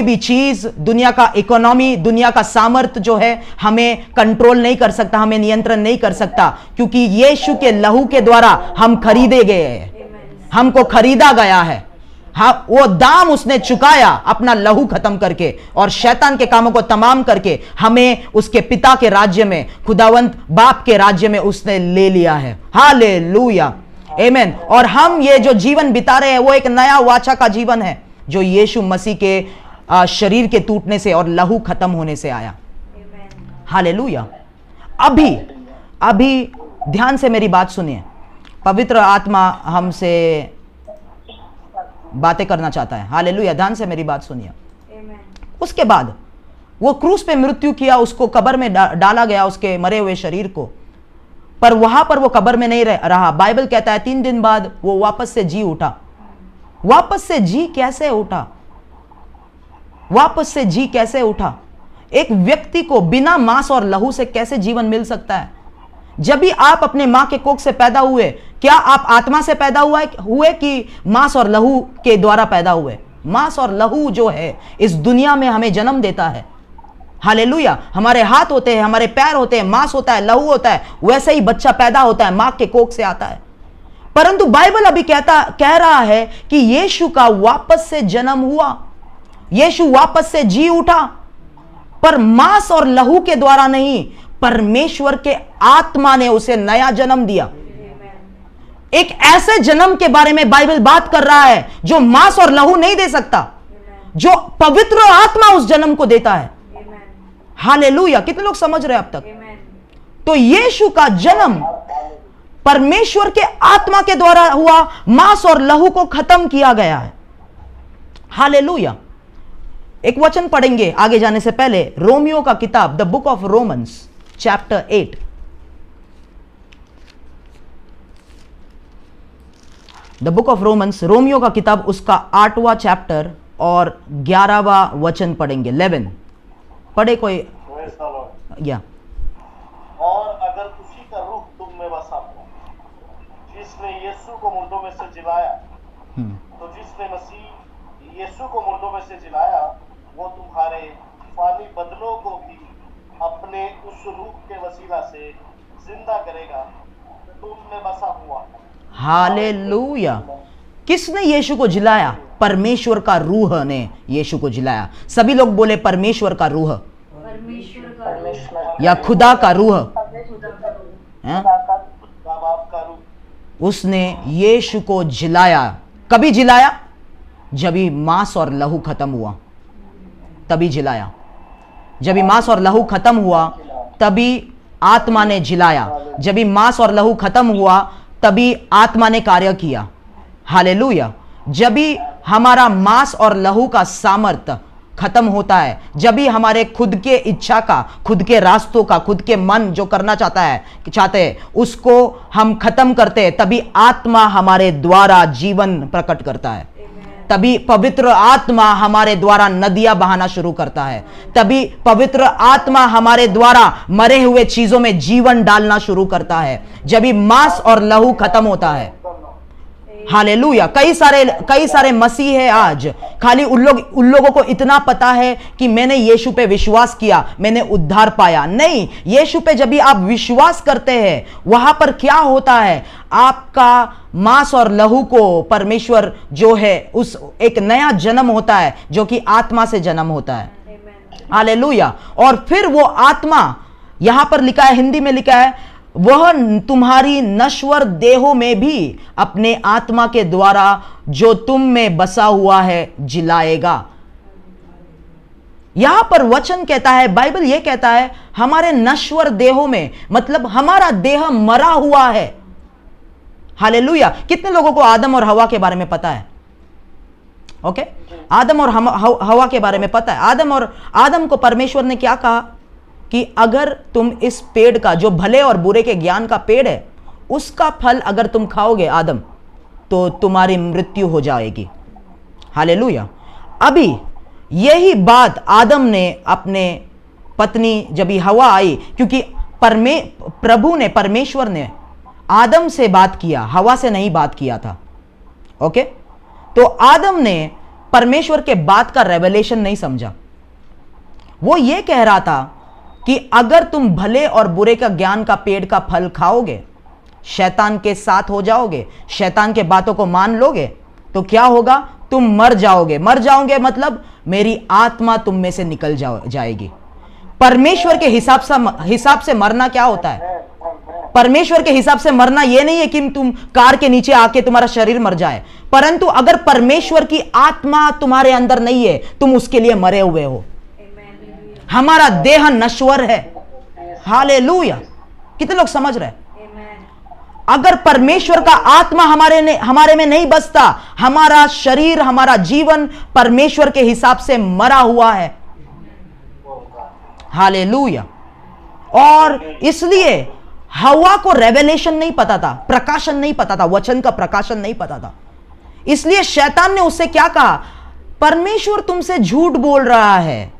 [SPEAKER 4] भी चीज, दुनिया का इकोनॉमी, दुनिया का सामर्थ्य जो है हमें कंट्रोल नहीं कर सकता, हमें नियंत्रण नहीं कर सकता, क्योंकि यीशु के लहू के द्वारा हम खरीदे गए हैं, हमको खरीदा गया है। हाँ, वो दाम उसने चुकाया अपना लहू खत्म करके और शैतान के कामों को तमाम करके हमें उसके पिता के राज्य में, खुदावंत बाप के राज्य में उसने ले लिया है। हालेलुया, आमीन। और हम ये जो जीवन बिता रहे हैं वो एक नया वाचा का जीवन है जो यीशु मसीह के शरीर के टूटने से और लहू खत्म होने से आया। हालेलुया। अभी ध्यान से मेरी बात सुनिए। पवित्र आत्मा हमसे बातें करना चाहता है। हालेलुया। ध्यान से मेरी बात सुनिए। उसके बाद वो क्रूस पे मृत्यु किया, उसको कब्र में डाला गया, उसके मरे हुए शरीर को, पर वहां पर वो कब्र में नहीं रहा। बाइबल कहता है 3 दिन बाद वो वापस से जी उठा। वापस से जी कैसे उठा? वापस से जी कैसे उठा? एक व्यक्ति को बिना मांस और लहू से कैसे जीवन मिल सकता है? जब भी आप अपने मां के कोख से पैदा हुए, क्या आप आत्मा से पैदा हुए कि मांस और लहू के द्वारा पैदा हुए? मांस और लहू जो है इस दुनिया में हमें जन्म देता है। हालेलुया। हमारे हाथ होते हैं, हमारे पैर होते हैं, मांस होता है, लहू होता है, वैसे ही बच्चा पैदा होता है, मां के कोख से आता है। परंतु बाइबल अभी कह रहा है कि यीशु का वापस से जन्म हुआ, यीशु वापस से जी उठा, पर मांस और लहू के द्वारा नहीं, परमेश्वर के आत्मा ने उसे नया जन्म दिया। एक ऐसे जन्म के बारे में बाइबल बात कर रहा है जो मांस और लहू नहीं दे सकता, जो पवित्र आत्मा उस जन्म को देता है। हालेलुया। कितने लोग समझ रहे हैं अब तक? तो यीशु का जन्म परमेश्वर के आत्मा के द्वारा हुआ, मांस और लहू को खत्म किया गया है। हालेलुया। एक वचन पढ़ेंगे आगे जाने से पहले, रोमियो का किताब, the book of Romans chapter 8। The book of Romans, Romeo का किताब, उसका 8वां चैप्टर और 11वां वचन पढ़ेंगे। 11 पढ़े कोई? या
[SPEAKER 5] और अगर उसी का रूह तुम में बसा हो, जिसने यीशु को मुर्दों में से जिलाया, तो जिसने मसीह यीशु को मुर्दों में से जिलाया, वो तुम्हारे फानी बदलों को भी अपने उस रूह के वसीला से जिंदा करेगा तुम में बसा हुआ।
[SPEAKER 4] हालेलुया। किसने यीशु को जिलाया? परमेश्वर का रूह ने यीशु को जिलाया। सभी लोग बोले परमेश्वर का रूह या खुदा का रूह। उसने यीशु को जिलाया। कभी जिलाया? जब ही मांस और लहू खत्म हुआ, तभी जिलाया। जब भी मांस और लहू खत्म हुआ तभी आत्मा ने जिलाया। जब भी मांस और लहू खत्म हुआ तभी आत्मा ने कार्य किया। हालेलुया। जब भी हमारा मांस और लहू का सामर्थ्य खत्म होता है, जब भी हमारे खुद के इच्छा का, खुद के रास्तों का, खुद के मन जो करना चाहते हैं उसको हम खत्म करते हैं, तभी आत्मा हमारे द्वारा जीवन प्रकट करता है। तभी पवित्र आत्मा हमारे द्वारा नदियां बहाना शुरू करता है, तभी पवित्र आत्मा हमारे द्वारा मरे हुए चीजों में जीवन डालना शुरू करता है, जब भी मांस और लहू खत्म होता है। हालेलुया। कई सारे मसीह है आज, खाली उन लोगों को इतना पता है कि मैंने यीशु पे विश्वास किया, मैंने उद्धार पाया। नहीं, यीशु पे जब भी आप विश्वास करते हैं, वहां पर क्या होता है, आपका मांस और लहू को परमेश्वर जो है उस एक नया जन्म होता है, जो कि आत्मा से जन्म होता है। हालेलुया। और फिर वो आत्मा, यहां पर लिखा है, हिंदी में लिखा है, वह तुम्हारी नश्वर देहों में भी अपने आत्मा के द्वारा जो तुम में बसा हुआ है जिलाएगा। यहां पर वचन कहता है, बाइबल यह कहता है, हमारे नश्वर देहों में, मतलब हमारा देह मरा हुआ है। हालेलुया। कितने लोगों को आदम और हवा के बारे में पता है? ओके, आदम और हवा के बारे में पता है। आदम को परमेश्वर ने क्या कहा कि अगर तुम इस पेड़ का, जो भले और बुरे के ज्ञान का पेड़ है, उसका फल अगर तुम खाओगे आदम, तो तुम्हारी मृत्यु हो जाएगी। हालेलुया। अभी यही बात आदम ने अपने पत्नी, जब हवा आई, क्योंकि परमेश्वर ने आदम से बात किया, हवा से नहीं बात किया था। ओके, तो आदम ने परमेश्वर के बात का रेवलेशन नहीं समझा। वो ये कह रहा था कि अगर तुम भले और बुरे का ज्ञान का पेड़ का फल खाओगे, शैतान के साथ हो जाओगे, शैतान के बातों को मान लोगे, तो क्या होगा, तुम मर जाओगे। मर जाओगे मतलब मेरी आत्मा तुम में से निकल जाएगी। परमेश्वर के हिसाब से मरना क्या होता है? परमेश्वर के हिसाब से मरना यह नहीं है कि तुम कार के नीचे आके तुम्हारा शरीर मर जाए, परंतु अगर परमेश्वर की आत्मा तुम्हारे अंदर नहीं है, तुम उसके लिए मरे हुए हो। हमारा देह नश्वर है। हालेलुया। कितने लोग समझ रहे? अगर परमेश्वर का आत्मा हमारे में नहीं बसता, हमारा शरीर, हमारा जीवन परमेश्वर के हिसाब से मरा हुआ है। हालेलुया। और इसलिए हवा को रेवलेशन नहीं पता था, प्रकाशन नहीं पता था, वचन का प्रकाशन नहीं पता था। इसलिए शैतान ने उससे क्या कहा, परमेश्वर तुमसे झूठ बोल रहा है,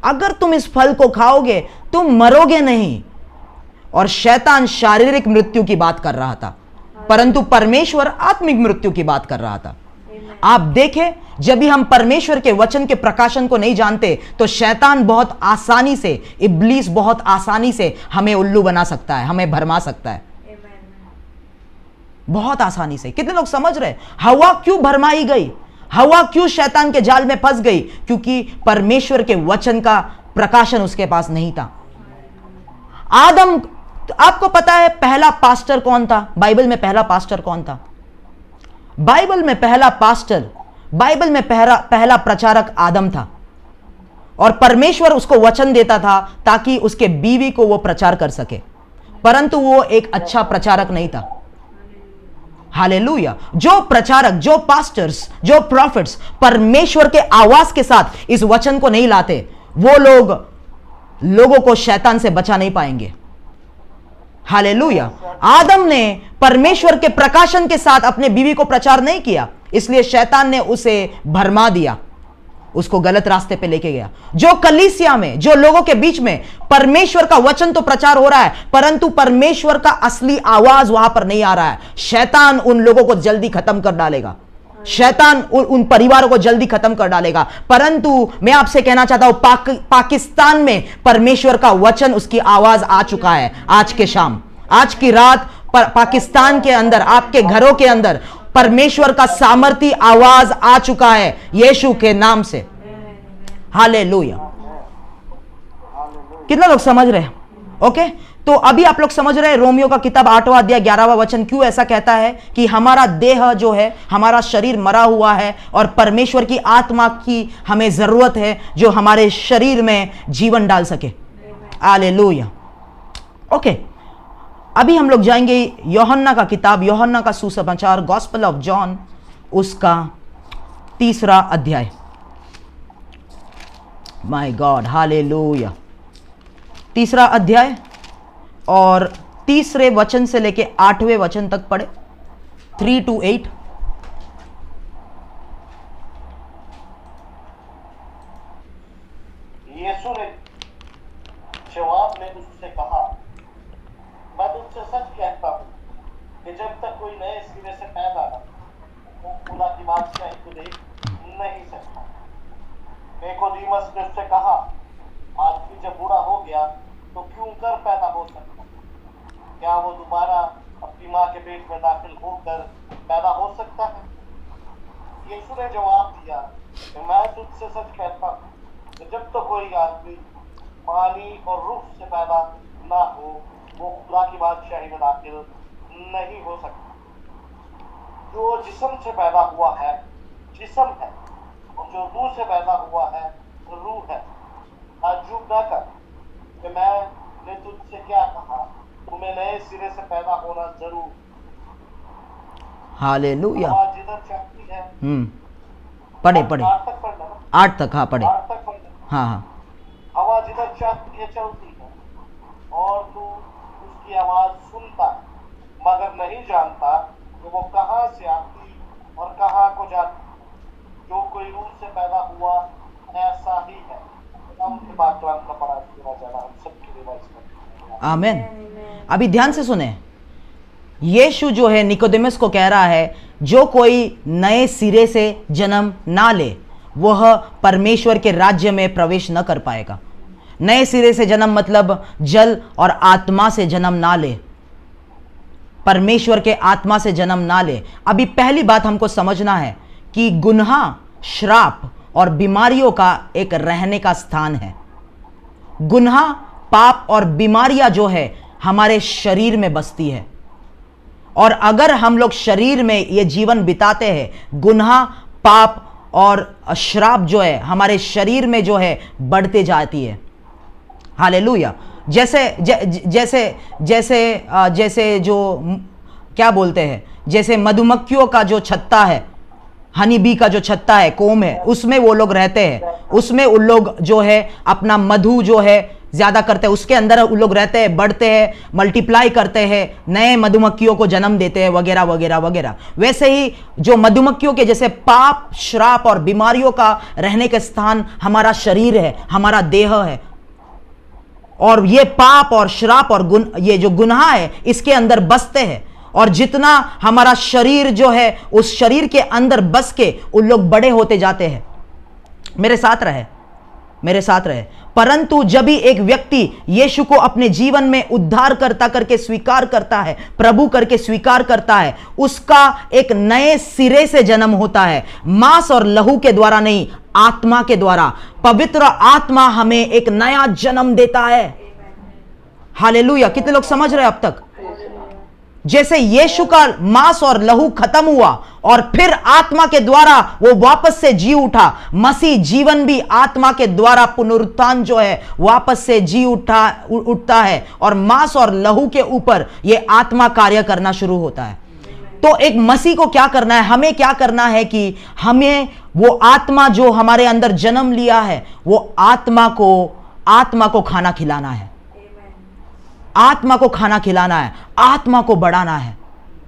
[SPEAKER 4] अगर तुम इस फल को खाओगे तुम मरोगे नहीं। और शैतान शारीरिक मृत्यु की बात कर रहा था, परंतु परमेश्वर आत्मिक मृत्यु की बात कर रहा था। आप देखें, जब भी हम परमेश्वर के वचन के प्रकाशन को नहीं जानते, तो शैतान बहुत आसानी से, इब्लीस बहुत आसानी से हमें उल्लू बना सकता है, हमें भरमा सकता है, बहुत आसानी से। कितने लोग समझ रहे? हवा क्यों भरमाई गई, हवा क्यों शैतान के जाल में फंस गई? क्योंकि परमेश्वर के वचन का प्रकाशन उसके पास नहीं था। आदम, आपको पता है पहला पास्टर कौन था? बाइबल में पहला पास्टर कौन था? बाइबल में पहला प्रचारक आदम था। और परमेश्वर उसको वचन देता था ताकि उसके बीवी को वो प्रचार कर सके, परंतु वो एक अच्छा प्रचारक नहीं था। हालेलुया। जो प्रचारक, जो पास्टर्स, जो प्रॉफिट्स परमेश्वर के आवाज के साथ इस वचन को नहीं लाते, वो लोगों को शैतान से बचा नहीं पाएंगे। हालेलुया। आदम ने परमेश्वर के प्रकाशन के साथ अपने बीवी को प्रचार नहीं किया, इसलिए शैतान ने उसे भरमा दिया, उसको गलत रास्ते पे लेके गया। जो कलीसिया में, जो लोगों के बीच में परमेश्वर का वचन तो प्रचार हो रहा है, परंतु परमेश्वर का असली आवाज वहां पर नहीं आ रहा है, शैतान उन लोगों को जल्दी खत्म कर डालेगा, शैतान उन परिवारों को जल्दी खत्म कर डालेगा। परंतु मैं आपसे कहना चाहता हूं, पाकिस्तान में परमेश्वर का वचन, उसकी आवाज आ चुका है। आज के शाम, आज की रात पाकिस्तान के अंदर, आपके घरों के अंदर परमेश्वर का सामर्थी आवाज आ चुका है यीशु के नाम से। हालेलुया। कितने लोग समझ रहे हैं? ओके, तो अभी आप लोग समझ रहे हैं रोमियो का किताब 8वां अध्याय 11वां वचन क्यों ऐसा कहता है कि हमारा देह जो है, हमारा शरीर मरा हुआ है और परमेश्वर की आत्मा की हमें जरूरत है जो हमारे शरीर में जीवन डाल सके। हालेलुया। ओके, अभी हम लोग जाएंगे यूहन्ना का किताब, यूहन्ना का सुसमाचार, गॉस्पेल ऑफ जॉन, उसका 3रा अध्याय। My God, hallelujah. 3रा अध्याय और 3रे वचन से लेके 8वें वचन तक पढ़े, 3 to 8।
[SPEAKER 5] यीशु ने जवाब में उससे कहा, मैं तुझसे सच कहता हूँ कि जब तक कोई नए सिरे से पैदा न हो, वो खुदा की बादशाही को देख नहीं सकता। निकोदेमुस ने उससे कहा, आदमी जब बूढ़ा हो गया तो क्यों कर पैदा हो सकता? क्या वो दोबारा अपनी माँ के पेट में दाखिल होकर पैदा हो सकता है? यीशु ने जवाब दिया कि मैं तुझसे सच कहता हूँ कि जब तक कोई आदमी पानी और रूह से पैदा ना हो, वो खुदा की बादशाही में दाखिल नहीं हो सकता। जो जिस्म से पैदा हुआ है जिस्म है, और जो रूह से पैदा हुआ है रूह है। ताज्जुब न कर कि मैंने तुझसे क्या कहा, तुम्हें नए सिरे से पैदा होना जरूर।
[SPEAKER 4] हालेलुया।
[SPEAKER 5] आवाज इधर चलती है।
[SPEAKER 4] पढ़े
[SPEAKER 5] 8 तक पढ़ना ना?
[SPEAKER 4] 8 तक, हाँ पढ़े।
[SPEAKER 5] 8 तक पढ़ना।
[SPEAKER 4] हाँ।
[SPEAKER 5] आवाज इधर चलती है और तू उसकी आवाज सुनता मगर नहीं जानता कि वो कहाँ से आती और कहाँ को जाती। जो कोई रूह से पैदा हुआ ऐसा ही है। हम का पढ़ा सुना जाना हम सबकी रिवाज में।
[SPEAKER 4] आमीन। अभी ध्यान से सुने, यीशु जो है निकोदेमुस को कह रहा है, जो कोई नए सिरे से जन्म ना ले वह परमेश्वर के राज्य में प्रवेश न कर पाएगा। नए सिरे से जन्म मतलब जल और आत्मा से जन्म ना ले, परमेश्वर के आत्मा से जन्म ना ले। अभी पहली बात हमको समझना है कि गुनाह, श्राप और बीमारियों का एक रहने का स्थान है। गुनाह, पाप और बीमारियां जो है हमारे शरीर में बसती है, और अगर हम लोग शरीर में ये जीवन बिताते हैं, गुनाह, पाप और श्राप जो है हमारे शरीर में जो है बढ़ते जाती है। हालेलुया। जैसे जो क्या बोलते हैं, जैसे मधुमक्खियों का जो छत्ता है, हनी बी का जो छत्ता है, कोम है, उसमें वो लोग रहते हैं, उसमें उन लोग जो है अपना मधु जो है ज्यादा करते हैं, उसके अंदर उन लोग रहते हैं, बढ़ते हैं, मल्टीप्लाई करते हैं, नए मधुमक्खियों को जन्म देते हैं, वगैरह वगैरह वगैरह। वैसे ही जो मधुमक्खियों के जैसे पाप, श्राप और बीमारियों का रहने के स्थान हमारा शरीर है, हमारा देह है। और ये पाप और श्राप और ये जो गुनाह है इसके अंदर बसते हैं, और जितना हमारा शरीर जो है उस शरीर के अंदर बस के उन लोग बड़े होते जाते हैं। मेरे साथ रहे। परंतु जब भी एक व्यक्ति यीशु को अपने जीवन में उद्धारकर्ता करके स्वीकार करता है, प्रभु करके स्वीकार करता है, उसका एक नए सिरे से जन्म होता है। मांस और लहू के द्वारा नहीं, आत्मा के द्वारा। पवित्र आत्मा हमें एक नया जन्म देता है। हालेलुया। कितने लोग समझ रहे हैं अब तक? जैसे यीशु का मांस और लहू खत्म हुआ और फिर आत्मा के द्वारा वो वापस से जी उठा, मसीह जीवन भी आत्मा के द्वारा पुनरुत्थान जो है वापस से जी उठता है, और मांस और लहू के ऊपर ये आत्मा कार्य करना शुरू होता है। तो एक मसीह को क्या करना है, हमें क्या करना है कि हमें वो आत्मा जो हमारे अंदर जन्म लिया है, वो आत्मा को खाना खिलाना है, आत्मा को खाना खिलाना है, आत्मा को बढ़ाना है।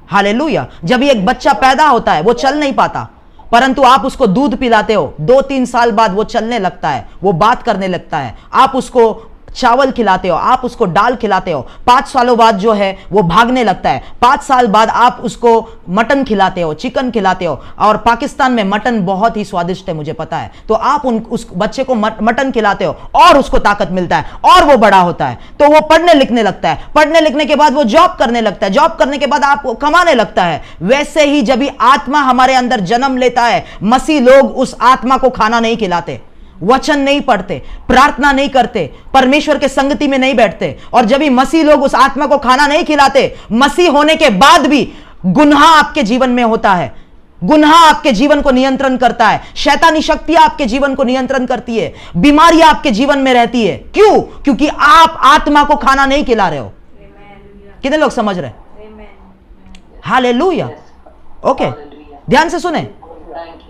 [SPEAKER 4] हालेलुया। जब एक बच्चा पैदा होता है वो चल नहीं पाता, परंतु आप उसको दूध पिलाते हो, 2-3 साल बाद वो चलने लगता है, वो बात करने लगता है। आप उसको चावल खिलाते हो, आप उसको दाल खिलाते हो, 5 सालों बाद जो है वो भागने लगता है। 5 साल बाद आप उसको मटन खिलाते हो, चिकन खिलाते हो, और पाकिस्तान में मटन बहुत ही स्वादिष्ट है, मुझे पता है। तो आप उस बच्चे को मटन खिलाते हो और उसको ताकत मिलता है और वो बड़ा होता है, तो वो पढ़ने लिखने लगता है, पढ़ने लिखने के बाद वो जॉब करने लगता है, जॉब करने के बाद आप कमाने लगता है। वैसे ही जब भी आत्मा हमारे अंदर जन्म लेता है, मसीह लोग उस आत्मा को खाना नहीं खिलाते, वचन नहीं पढ़ते, प्रार्थना नहीं करते, परमेश्वर के संगति में नहीं बैठते, और जब भी मसीह लोग उस आत्मा को खाना नहीं खिलाते, मसीह होने के बाद भी गुनाह आपके जीवन में होता है, गुनाह आपके जीवन को नियंत्रण करता है, शैतानी शक्तियां आपके जीवन को नियंत्रण करती है, बीमारियां आपके जीवन में रहती है। क्यों? क्योंकि आप आत्मा को खाना नहीं खिला रहे हो। कितने लोग समझ रहे? हालेलुया। ओके, ध्यान से सुने।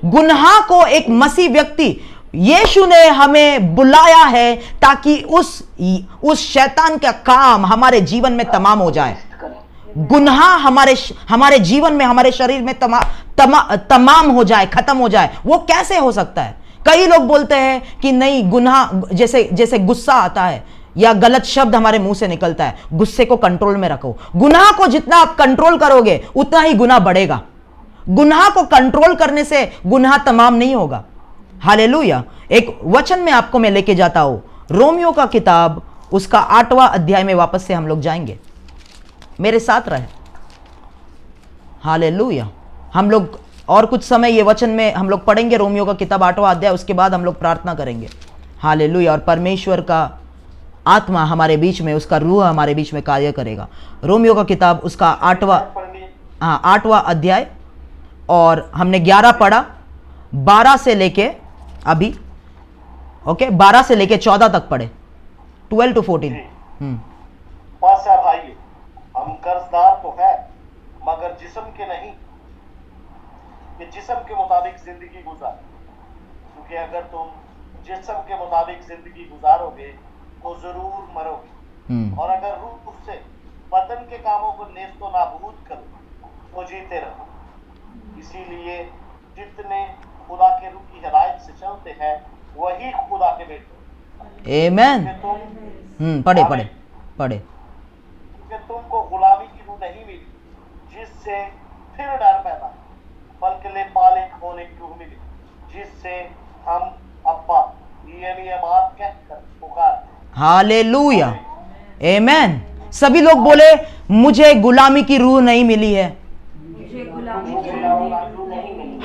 [SPEAKER 4] गुनाह को एक मसीह व्यक्ति, यीशु ने हमें बुलाया है ताकि उस शैतान का काम हमारे जीवन में तमाम हो जाए। गुनाह हमारे जीवन में, हमारे शरीर में तमाम हो जाए, खत्म हो जाए। वो कैसे हो सकता है? कई लोग बोलते हैं कि नहीं, गुनाह जैसे जैसे गुस्सा आता है या गलत शब्द हमारे मुंह से निकलता है, गुस्से को कंट्रोल में रखो। गुनाह को जितना आप कंट्रोल करोगे उतना ही गुनाह बढ़ेगा। गुनाह को कंट्रोल करने से गुनाह तमाम नहीं होगा। हालेलुया। एक वचन में आपको मैं लेके जाता हूं, रोमियो का किताब उसका 8वां अध्याय में वापस से हम लोग जाएंगे, मेरे साथ रहे। हालेलुया। हम लोग और कुछ समय ये वचन में हम लोग पढ़ेंगे, रोमियो का किताब 8वां अध्याय, उसके बाद हम लोग प्रार्थना करेंगे। हालेलुया। और परमेश्वर का आत्मा हमारे बीच में, उसका रूह हमारे बीच में कार्य करेगा। रोमियो का किताब उसका 8वां अध्याय, और हमने 11 पढ़ा, 12 से लेके अभी 12 से लेके 14 तक पढ़े, 12 to 14।
[SPEAKER 5] पासा भाइयों, हम कर्जदार तो है मगर जिस्म के नहीं, कि जिस्म के मुताबिक जिंदगी गुजार, क्योंकि अगर तुम जिस्म के मुताबिक जिंदगी गुजारोगे तो जरूर मरोगे, और अगर रूह से बदन के कामों को नेस्तो नाबूद करो तो जीते रहो। इसीलिए जितने खुदा के रूह की हिदायत से चलते हैं वही खुदा के बेटे।
[SPEAKER 4] आमीन। पढ़े पढ़े पढ़े।
[SPEAKER 5] क्योंकि तुमको गुलामी की रूह नहीं मिली जिससे फिर डर पैदा, बल्कि ले पालिक होने की रूह मिली जिससे हम अब्बा यानी बाप कहकर पुकारते।
[SPEAKER 4] हालेलुया। आमीन। सभी लोग बोले, मुझे गुलामी की रूह नहीं मिली है।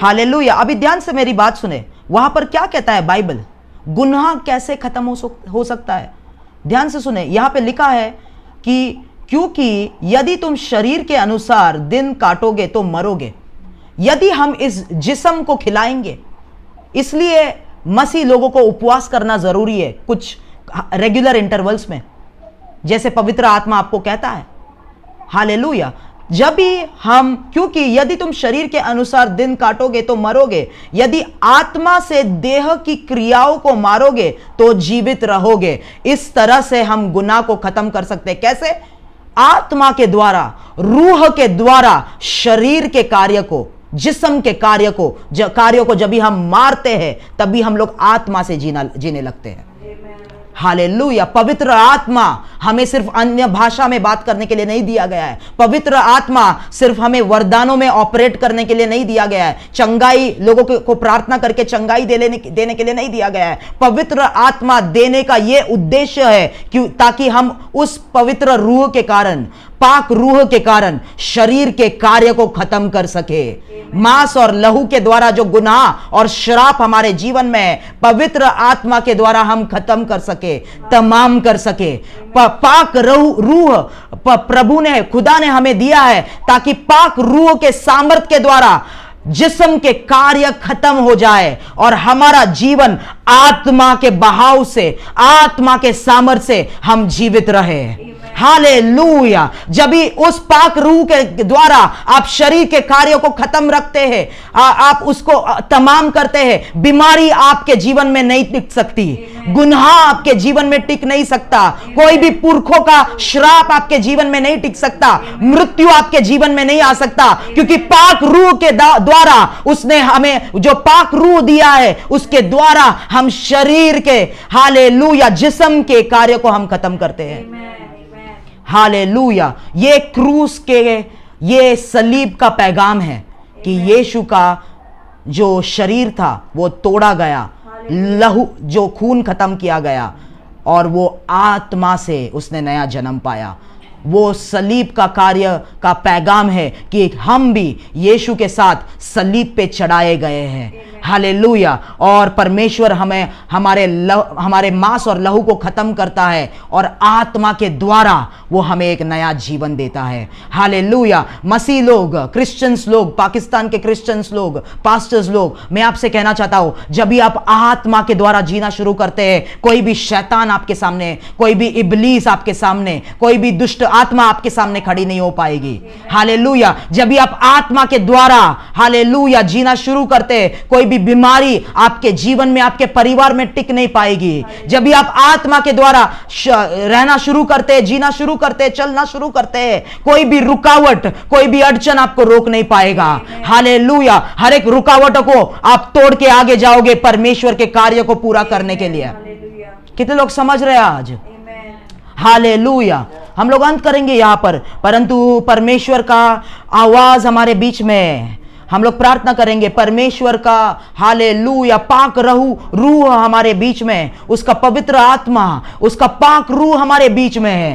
[SPEAKER 4] हालेलुया। अभी ध्यान से मेरी बात सुने, वहां पर क्या कहता है बाइबल, गुनाह कैसे खत्म हो सकता है। ध्यान से सुने, यहां पे लिखा है कि क्योंकि यदि तुम शरीर के अनुसार दिन काटोगे तो मरोगे। यदि हम इस जिस्म को खिलाएंगे, इसलिए मसीह लोगों को उपवास करना जरूरी है, कुछ रेगुलर इंटरवल्स में, जैसे पवित्र आत्मा आपको कहता है। हालेलुया। जब भी हम, क्योंकि यदि तुम शरीर के अनुसार दिन काटोगे तो मरोगे, यदि आत्मा से देह की क्रियाओं को मारोगे तो जीवित रहोगे। इस तरह से हम गुनाह को खत्म कर सकते हैं। कैसे? आत्मा के द्वारा, रूह के द्वारा शरीर के कार्य को, जिस्म के कार्य को जब भी हम मारते हैं तभी हम लोग आत्मा से जीने लगते हैं। हालेलुया। पवित्र आत्मा हमें सिर्फ अन्य भाषा में बात करने के लिए नहीं दिया गया है। पवित्र आत्मा सिर्फ हमें वरदानों में ऑपरेट करने के लिए नहीं दिया गया है। चंगाई, लोगों को प्रार्थना करके चंगाई देने के लिए नहीं दिया गया है। पवित्र आत्मा देने का यह उद्देश्य है कि ताकि हम उस पवित्र रूह के कारण, पाक रूह के कारण शरीर के कार्य को खत्म कर सके। मांस और लहू के द्वारा जो गुनाह और श्राप हमारे जीवन में है, पवित्र आत्मा के द्वारा हम खत्म कर सके, तमाम कर सके। पाक रूह प्रभु ने, खुदा ने हमें दिया है ताकि पाक रूह के सामर्थ के द्वारा जिस्म के कार्य खत्म हो जाए और हमारा जीवन आत्मा के बहाव से, आत्मा के सामर्थ से हम जीवित रहे। हालेलुया। जब भी उस पाक रूह के द्वारा आप शरीर के कार्यों को खत्म रखते हैं, आप उसको तमाम करते हैं, बीमारी आपके जीवन में नहीं टिक सकती, गुनाह आपके जीवन में टिक नहीं सकता, कोई भी पुरखों का श्राप आपके जीवन में नहीं टिक सकता, मृत्यु आपके जीवन में नहीं आ सकता, क्योंकि पाक रूह के द्वारा उसने हमें जो पाक रूह दिया है उसके द्वारा हम शरीर के, हालेलुया, जिस्म के कार्य को हम खत्म करते हैं। हालेलुया। ये क्रूस के, ये सलीब का पैगाम है कि यीशु का जो शरीर था वो तोड़ा गया, लहू जो खून खत्म किया गया, और वो आत्मा से उसने नया जन्म पाया। वो सलीब का कार्य का पैगाम है कि हम भी यीशु के साथ सलीब पे चढ़ाए गए हैं। हालेलुया। और परमेश्वर हमें हमारे मांस और लहू को खत्म करता है और आत्मा के द्वारा वो हमें एक नया जीवन देता है। हालेलुया। मसीह लोग, क्रिश्चियंस लोग, पाकिस्तान के क्रिश्चियंस लोग, पास्टर्स लोग, मैं आपसे कहना चाहता हूं, जब भी आप आत्मा के द्वारा जीना शुरू करते हैं, कोई भी शैतान आपके सामने, कोई भी इब्लीस आपके सामने, कोई भी दुष्ट आत्मा आपके सामने खड़ी नहीं हो पाएगी। हालेलुया। जब भी आप आत्मा के द्वारा, हालेलुया, जीना शुरू करते हैं, कोई भी बीमारी आपके जीवन में, आपके परिवार में टिक नहीं पाएगी। जब भी आप आत्मा के द्वारा रहना शुरू करते हैं, जीना शुरू करते हैं, चलना शुरू करते हैं, कोई भी रुकावट, कोई भी अड़चन आपको रोक नहीं पाएगा। हालेलुया। हर एक रुकावटों को आप तोड़ के आगे जाओगे परमेश्वर के कार्य को पूरा करने के लिए। कितने लोग समझ रहे हैं आज? हालेलुया। हम लोग अंत करेंगे यहां पर, परंतु परमेश्वर का आवाज हमारे बीच में, हम लोग प्रार्थना करेंगे परमेश्वर का हालेलुया पाक रूह हमारे बीच में, उसका पवित्र आत्मा, उसका पाक रूह हमारे बीच में है।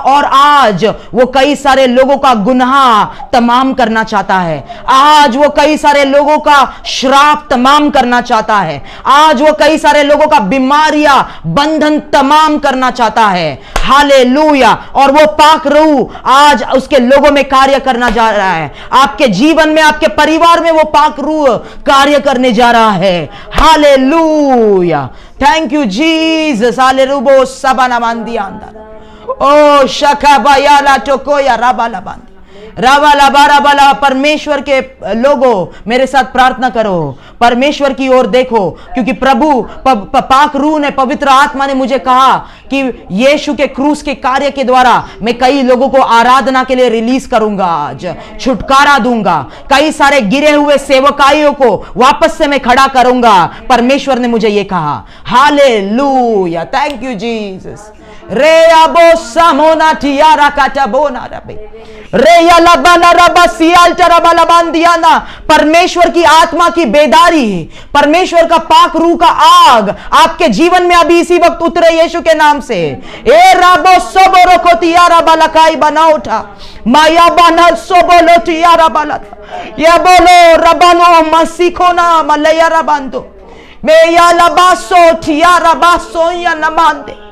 [SPEAKER 4] और आज वो कई सारे लोगों का गुनाह तमाम करना चाहता है। आज वो कई सारे लोगों का श्राप तमाम करना चाहता है। आज वो कई सारे लोगों का बीमारियां, बंधन तमाम करना चाहता है। हालेलुया। और वो पाक रूह आज उसके लोगों में कार्य करना जा रहा है। आपके जीवन में, आपके परिवार में वो पाक रूह कार्य करने जा रहा है। Hallelujah. Thank you Jesus. Hallelujah. सबना मांदी अंदर ओ शकाबायाला टोकोया राबाला बांदी रावाला बाराबाला। परमेश्वर के लोगों, मेरे साथ प्रार्थना करो, परमेश्वर की ओर देखो, क्योंकि प्रभु पाक रूह ने, पवित्र आत्मा ने मुझे कहा कि यीशु के क्रूस के कार्य के द्वारा मैं कई लोगों को आराधना के लिए रिलीज करूंगा, आज छुटकारा दूंगा, कई सारे गिरे हुए सेवकाइयों को वापस से मैं खड़ा करूंगा। परमेश्वर ने मुझे ये कहा। हालेलुया। Thank you Jesus. रे अबो सामोना टियारा काटाबोना रबे रे या लबाना रबा सियाल टराबाला बांदियाना। परमेश्वर की आत्मा की बेदारी, परमेश्वर का पाक रूह का आग आपके जीवन में अभी इसी वक्त उतरे यीशु के नाम से। ए रबो सोबोरो को तियारा बालकाई बना उठा माया बना सोबोलो तियारा बाला या बोलो रबानो मसीखो ना मलया रबांदो मैं या लबासो तियारा बासो या नमांदे